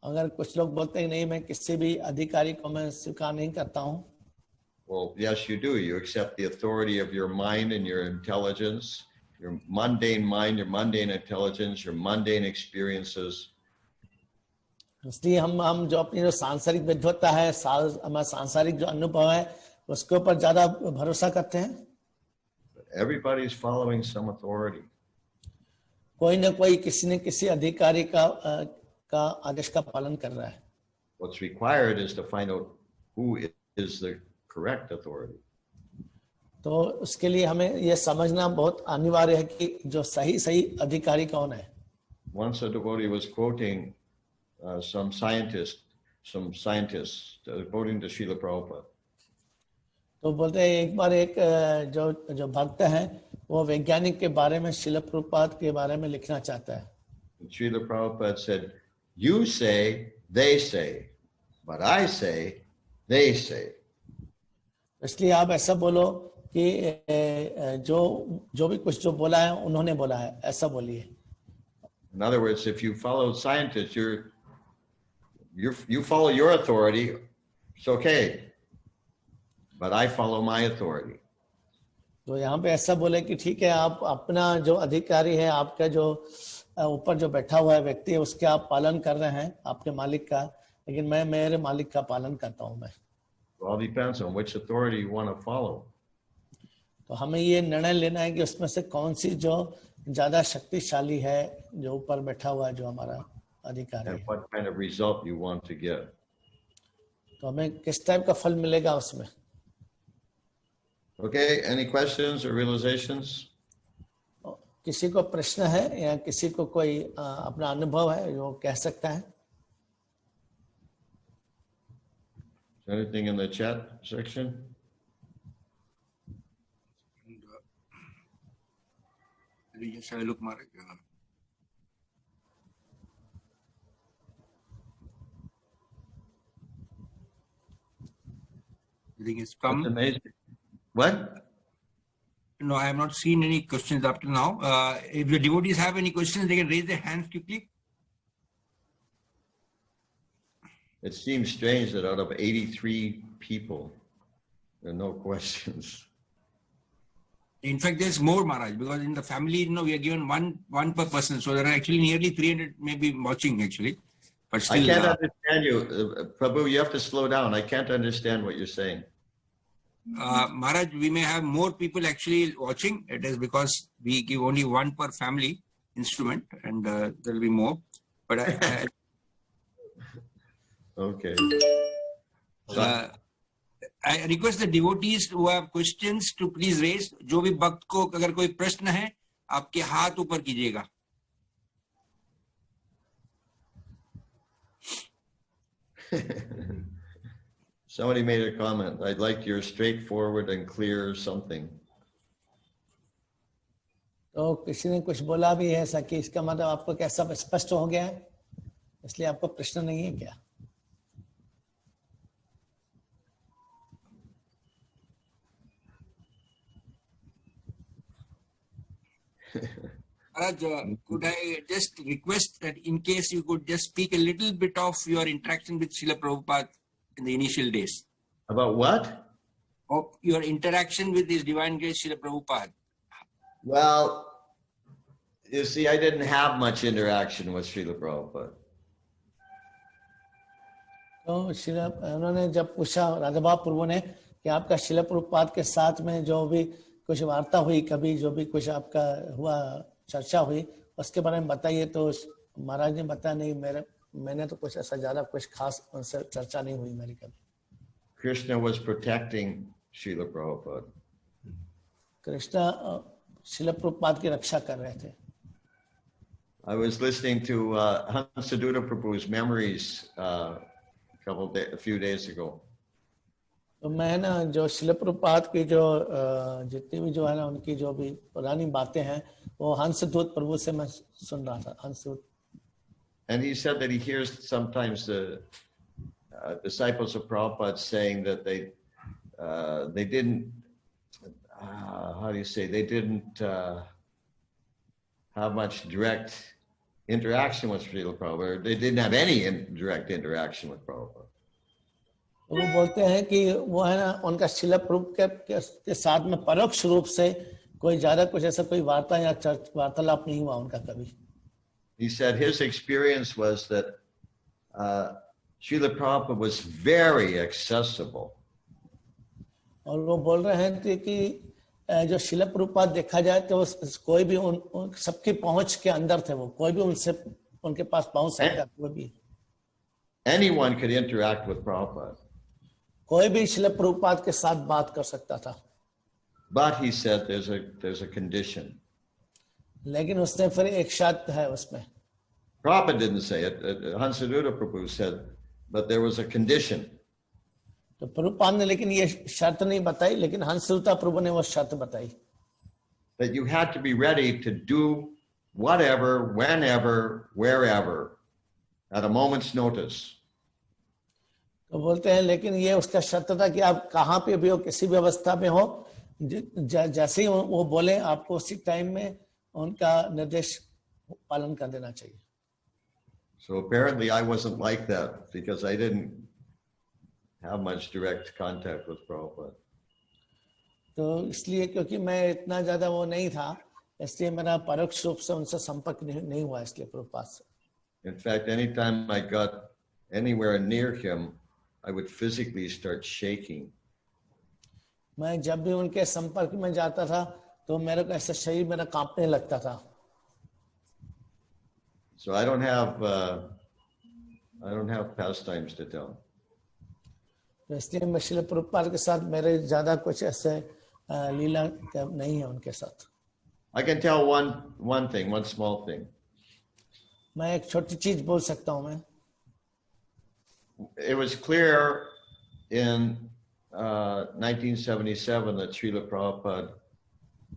अगर कुछ लोग बोलते हैं नहीं मैं किसी भी अधिकारी को मैं स्वीकार नहीं करता हूँ। Well, yes, you do. You accept the authority of your mind and your intelligence, your mundane mind, your mundane intelligence, your mundane experiences. इसलिए हम जो अपनी जो सांसारिक विद्वत्ता है, हमारा सांसारिक जो अनुभव है उसके ऊपर ज्यादा भरोसा करते हैं। Everybody is following some authority. कोई न कोई किसी न किसी अधिकारी का आदेश का पालन कर रहा है। What's required is to find out who is the correct authority. तो उसके लिए हमें यह समझना बहुत अनिवार्य है कि जो सही अधिकारी कौन है। Once a devotee was quoting some scientists quoting to Srila Prabhupada. तो बोलते हैं एक बार एक जो भक्त है वो वैज्ञानिक के बारे में श्रील प्रभुपाद के बारे में लिखना चाहता है। Srila Prabhupada said, you say, they say, but I say, they say. इसलिए आप ऐसा बोलो कि जो भी कुछ जो बोला है उन्होंने बोला है, ऐसा बोलिए। In other words, if you follow scientists, you follow your authority, it's okay. But I follow my authority. तो यहाँ पे ऐसा बोले कि ठीक है, आप अपना जो अधिकारी है, आपका जो ऊपर जो बैठा हुआ है व्यक्ति है, उसके आप पालन कर रहे हैं, आपके मालिक का, लेकिन मैं मेरे मालिक का पालन करता हूँ मैं. It all depends on which authority you want to follow. तो हमें ये निर्णय लेना है कि उसमें से कौन सी जो ज्यादा शक्तिशाली है, जो ऊपर बैठा हुआ है, जो हमारा अधिकारी And है. what kind of result you want to get. तो हमें किस टाइप का फल मिलेगा उसमें. Okay, any questions or realizations? किसी को प्रश्न है या किसी को कोई अपना अनुभव है जो कह सकता है. Anything in the chat section? Just have a look, Maharaj. Everything is That's come. amazing. What? No, I have not seen any questions up to now. If the devotees have any questions, they can raise their hands quickly. It seems strange that out of 83 people, there are no questions. In fact, there's more, Maharaj, because in the family, we are given one per person. So there are actually nearly 300 maybe watching actually. But still, I can't understand you. Prabhu, you have to slow down. I can't understand what you're saying. Maharaj, we may have more people actually watching. It is because we give only one per family instrument, and there will be more. But Okay. I request the devotees who have questions to please raise. जो भी भक्त को अगर कोई प्रश्न है, आपके हाथ ऊपर कीजिएगा. Somebody made a comment. I'd like your straightforward and clear something. तो किसी ने कुछ बोला भी है ऐसा कि इसका मतलब आपको कैसा स्पष्ट हो गया है, इसलिए आपको प्रश्न नहीं है क्या. Maharaj, could I just request that in case you could just speak a little bit of your interaction with Srila Prabhupada in the initial days? About what? Of your interaction with His Divine Grace Srila Prabhupada. Well, you see, I didn't have much interaction with Srila Prabhupada. तो शिला उन्होंने जब पूछा राधा प्रभु ने कि आपका शिला प्रभुपाद के साथ में जो भी कुछ वार्ता हुई, कभी जो भी कुछ आपका हुआ, चर्चा हुई, उसके बारे में बताइए. तो महाराज ने बताया नहीं, मैंने तो कुछ ऐसा ज्यादा कुछ खास उनसे चर्चा नहीं हुई मेरी कभी. Krishna was protecting Srila Prabhupada. Krishna शिला प्रभुपाद की रक्षा कर रहे थे. I was listening to Hansaduta Prabhu's memories a few days ago. तो मैं ना जो शिला प्रभुपाद की जो जितनी भी जो है ना उनकी जो भी पुरानी बातें हैं, वो हंसदूत प्रभु से मैं सुन रहा था. हंसदूत. And he said that he hears sometimes the disciples of Prabhupada saying that they didn't, how do you say, they didn't have much direct interaction with Srila Prabhupada, or they didn't have any direct interaction with Prabhupada. तो वो बोलते हैं कि वो है ना उनका शिला प्रभु के साथ में परोक्ष रूप से कोई ज्यादा कुछ ऐसा कोई वार्ता या वार्तालाप नहीं हुआ उनका कभी. He said his experience was that Srila Prabhupada was very accessible. और वो बोल रहे हैं कि जो शिला प्रभुपाद देखा जाए तो कोई भी उन सबकी पहुंच के अंदर थे. वो कोई भी उनसे उनके पास पहुंच सकता, कोई भी. Anyone could interact with Prabhupada. कोई भी शिला प्रभुपाद के साथ बात कर सकता था. But he said there's a condition. लेकिन उसने फिर एक शर्त है उसमें. Prabhupada didn't say it. Hansaduta Prabhu said, but there was a condition. तो प्रभुपाद ने लेकिन ये शर्त नहीं बताई, लेकिन हंसदूता प्रभु ने वो शर्त बताई. That you had to be ready to do whatever, whenever, wherever, at a moment's notice. तो बोलते हैं लेकिन ये उसका शर्त था कि आप कहाँ पे भी हो, किसी भी अवस्था में हो, जैसे ही वो बोले आपको उसी टाइम में उनका निर्देश पालन कर देना चाहिए। So apparently I wasn't like that because I didn't have much direct contact with Prabhupada. तो इसलिए क्योंकि मैं इतना ज्यादा वो नहीं था, इसलिए मेरा परोक्ष रूप से उनसे संपर्क नहीं हुआ, इसलिए प्रभुपाद से। In fact, anytime I got anywhere near him, I would physically start shaking. मैं जब भी उनके संपर्क में जाता था तो मेरे को ऐसा शरीर मेरा कांपने लगता था। So I don't have pastimes to tell. तो इसलिए मैं श्रील प्रभुपाद के साथ मेरे ज्यादा कुछ ऐसे लीला नहीं है उनके साथ। I can tell one thing, one small thing. मैं एक छोटी चीज बोल सकता हूँ मैं। It was clear in 1977 that Srila Prabhupada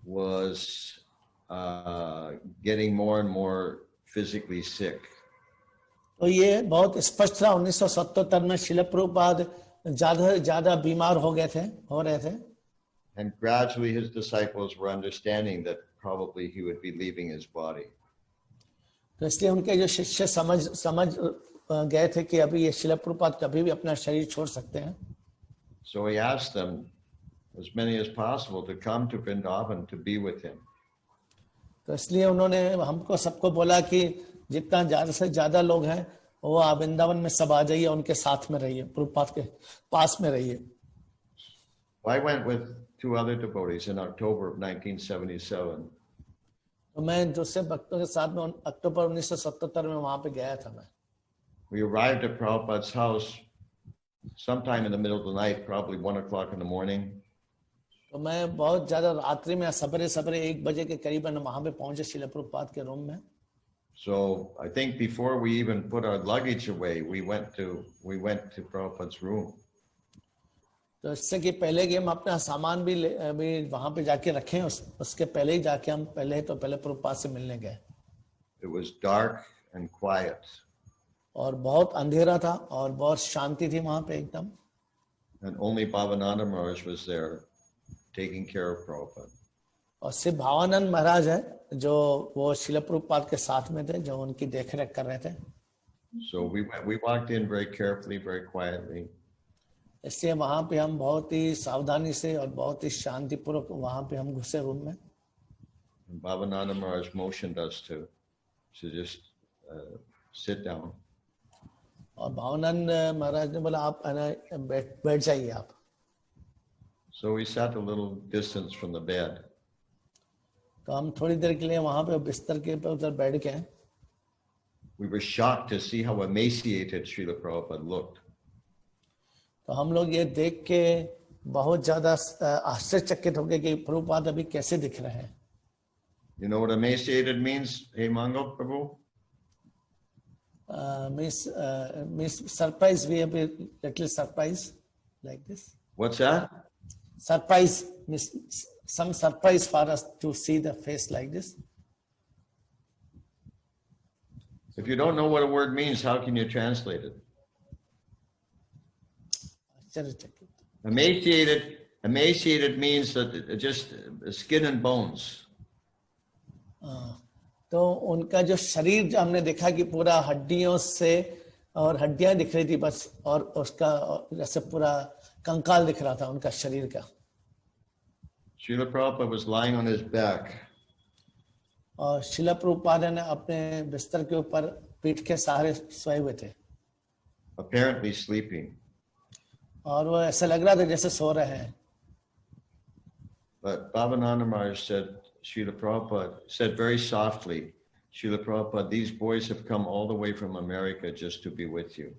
was getting more and more physically sick. तो ये बहुत स्पष्ट था 1977 में श्रील प्रभुपाद ज्यादा बीमार हो रहे थे। And gradually his disciples were understanding that probably he would be leaving his body. तो इसलिए उनके जो शिष्य समझ गए थे कि अभी ये श्रील प्रभुपाद कभी भी अपना शरीर छोड़ सकते हैं। So he asked them, as many as possible, to come to Vrindavan to be with him. तो इसलिए उन्होंने हमको सबको बोला कि जितना ज्यादा से ज्यादा लोग हैं वो आप वृंदावन में सब आ जाइए, उनके साथ में रहिए, प्रभुपाद के पास में रहिए। I went with 2 other devotees in October of 1977. तो मैं दूसरे भक्तों के साथ में अक्टूबर 1977 में वहां पे गया था मैं। We arrived at Prabhupada's house sometime in the middle of the night, probably 1 o'clock in the morning. तो मैं बहुत ज्यादा रात्रि में सवेरे 1 बजे के करीबन वहां पे पहुंचे श्रील प्रभुपाद के रूम में। So I think before we even put our luggage away, we went to Prabhupada's room. तो इससे कि पहले कि हम अपना सामान भी वहां पे जाके रखें, उसके पहले ही जाके हम पहले प्रभुपाद से मिलने गए। It was dark and quiet. और बहुत अंधेरा था और बहुत शांति थी वहां पे एकदम। And only Bhavananda Maharaj was there taking care of Prabhupada. और सिर्फ भावानंद महाराज है जो वो श्रील प्रभुपाद के साथ में थे, जो उनकी देखरेख कर रहे थे। So we walked in very carefully, very quietly. इसलिए वहां पे हम बहुत ही सावधानी से और बहुत ही शांतिपूर्वक वहां पे हम घुसे रूम में। And Bhavananda Maharaj motioned us to just sit down. और भावानंद महाराज ने बोला आप बैठ जाइए आप। So we sat a little distance from the bed. तो हम थोड़ी देर के लिए वहां पे बिस्तर के ऊपर उधर बैठ गए। We were shocked to see how emaciated Srila Prabhupada looked. तो हम लोग ये देख के बहुत ज्यादा आश्चर्यचकित हो गए कि प्रभुपाद अभी कैसे दिख रहे हैं। You know what emaciated means? Hey Mangal Prabhu? Means surprise. We have a little surprise like this. What's that? Surprise means some surprise for us to see the face like this. If you don't know what a word means, how can you translate it? आश्चर्यचकित। Emaciated means that just skin and bones. तो उनका जो शरीर जो हमने देखा कि पूरा हड्डियों से और हड्डियां दिख रही थी बस, और उसका जैसे पूरा कंकाल दिख रहा था उनका शरीर का। Srila Prabhupada was lying on his back. और श्रील प्रभुपाद ने अपने बिस्तर के ऊपर पीठ के सहारे सोए हुए थे। Apparently sleeping. और वो ऐसा लग रहा था जैसे सो रहे हैं। But Bhavananda Maharaj said, Srila Prabhupada said very softly, Srila Prabhupada, these boys have come all the way from America just to be with you.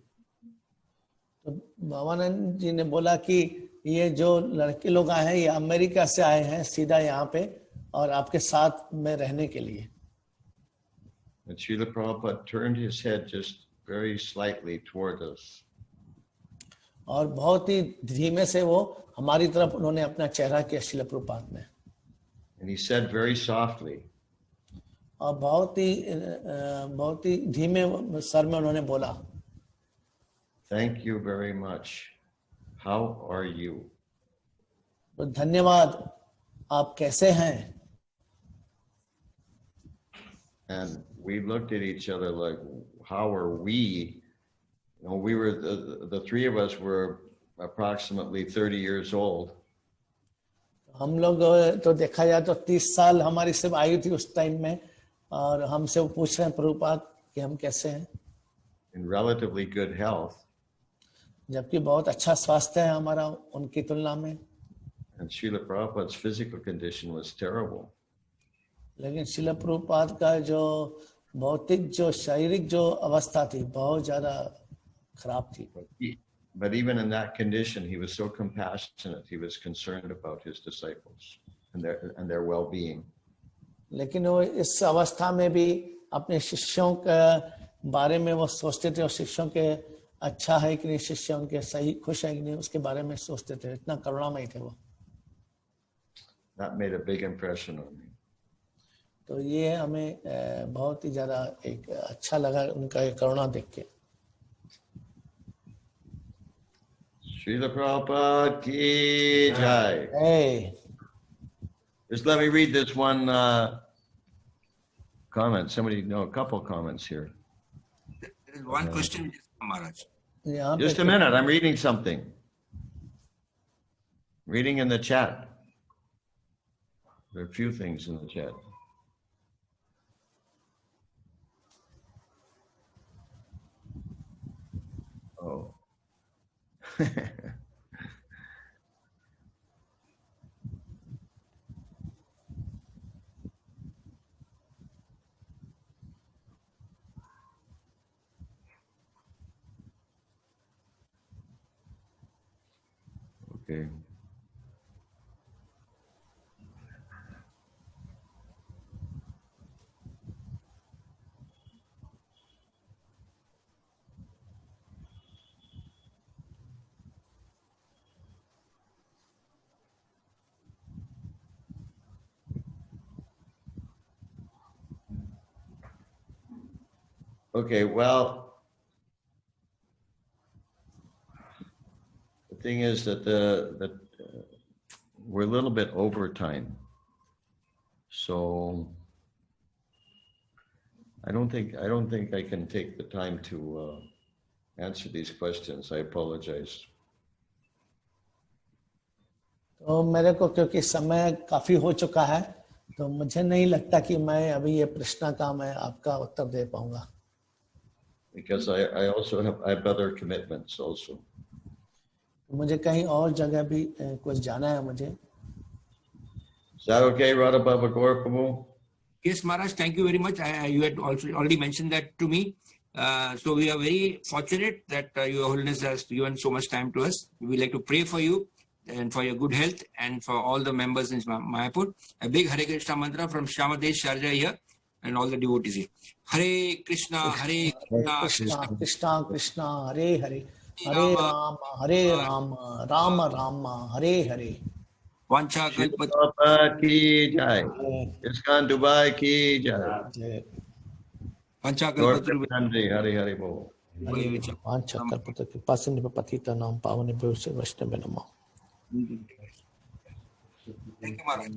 तो भवानंद जी ने बोला कि ये जो लड़के लोग आए हैं ये अमेरिका से आए हैं सीधा यहाँ पे और आपके साथ में रहने के लिए। And Srila Prabhupada turned his head just very slightly toward us. और बहुत ही धीमे से वो हमारी तरफ उन्होंने अपना चेहरा किया श्रील प्रभुपाद ने। And he said very softly, और बहुत ही धीमे स्वर में उन्होंने बोला, thank you very much. How are you? तो धन्यवाद, आप कैसे हैं? And we looked at each other like, how are we? You know, we were the three of us were approximately 30 years old. हम लोग तो देखा जाए तो 30 साल हमारी सिर्फ आयु थी उस टाइम में, और हमसे वो पूछ रहे हैं प्रभुपाद कि हम कैसे हैं, In relatively good health. जबकि बहुत अच्छा स्वास्थ्य है हमारा उनकी तुलना में. And Srila Prabhupada's physical condition was terrible. लेकिन शिला प्रभुपाद का जो भौतिक जो शारीरिक जो अवस्था थी बहुत ज्यादा खराब थी. But even in that condition, he was so compassionate. He was concerned about his disciples and their well-being. लेकिन वो इस अवस्था में भी अपने शिष्यों के बारे में वो सोचते थे, और शिष्यों के अच्छा है कि नहीं, शिष्य उनके सही खुश है कि नहीं, उसके बारे में सोचते थे. इतना करुणामयी थे वो. That made a big impression on me. तो ये हमें बहुत ही ज्यादा एक अच्छा लगा उनका ये करुणा देख के. Srila Prabhupada ki jai. Hey. Just let me read this one comment. Somebody, no, a couple comments here. There is one question, Maharaj. यहाँ Just a minute, I'm reading something. Reading in the chat. There are a few things in the chat. Oh. Okay. Okay, well, the thing is that we're a little bit over time, so I don't think I can take the time to answer these questions. I apologize. तो मेरे को क्योंकि समय काफी हो चुका है, तो मुझे नहीं लगता कि मैं अभी ये प्रश्न का मैं आपका उत्तर दे पाऊंगा. Because I also have other commitments also. मुझे कहीं और जगह भी कुछ जाना है मुझे. Is that okay, Radha Baba Gaur Prabhu? Yes, Maharaj, thank you very much. You had also already mentioned that to me. So we are very fortunate that Your Holiness has given so much time to us. We like to pray for you and for your good health and for all the members in Mayapur. A big Hare Krishna mantra from Shamadesh Sharjah here and all the devotees here. Hare Krishna, Hare Krishna, Krishna Krishna, Hare Hare, Hare Rama, Rama Rama, Hare Hare. Vancha Kalpat. Prabhupada ki jai. Iskan Dubai ki jai. Vancha Gaur Kalpat. Premanandi, Hare Hare Bol. वांछा कल्पतरु कृपा सिंधु पतितानां नाम पावनेभ्यो वैष्णवेभ्यो नमः. Thank you, Maharaj.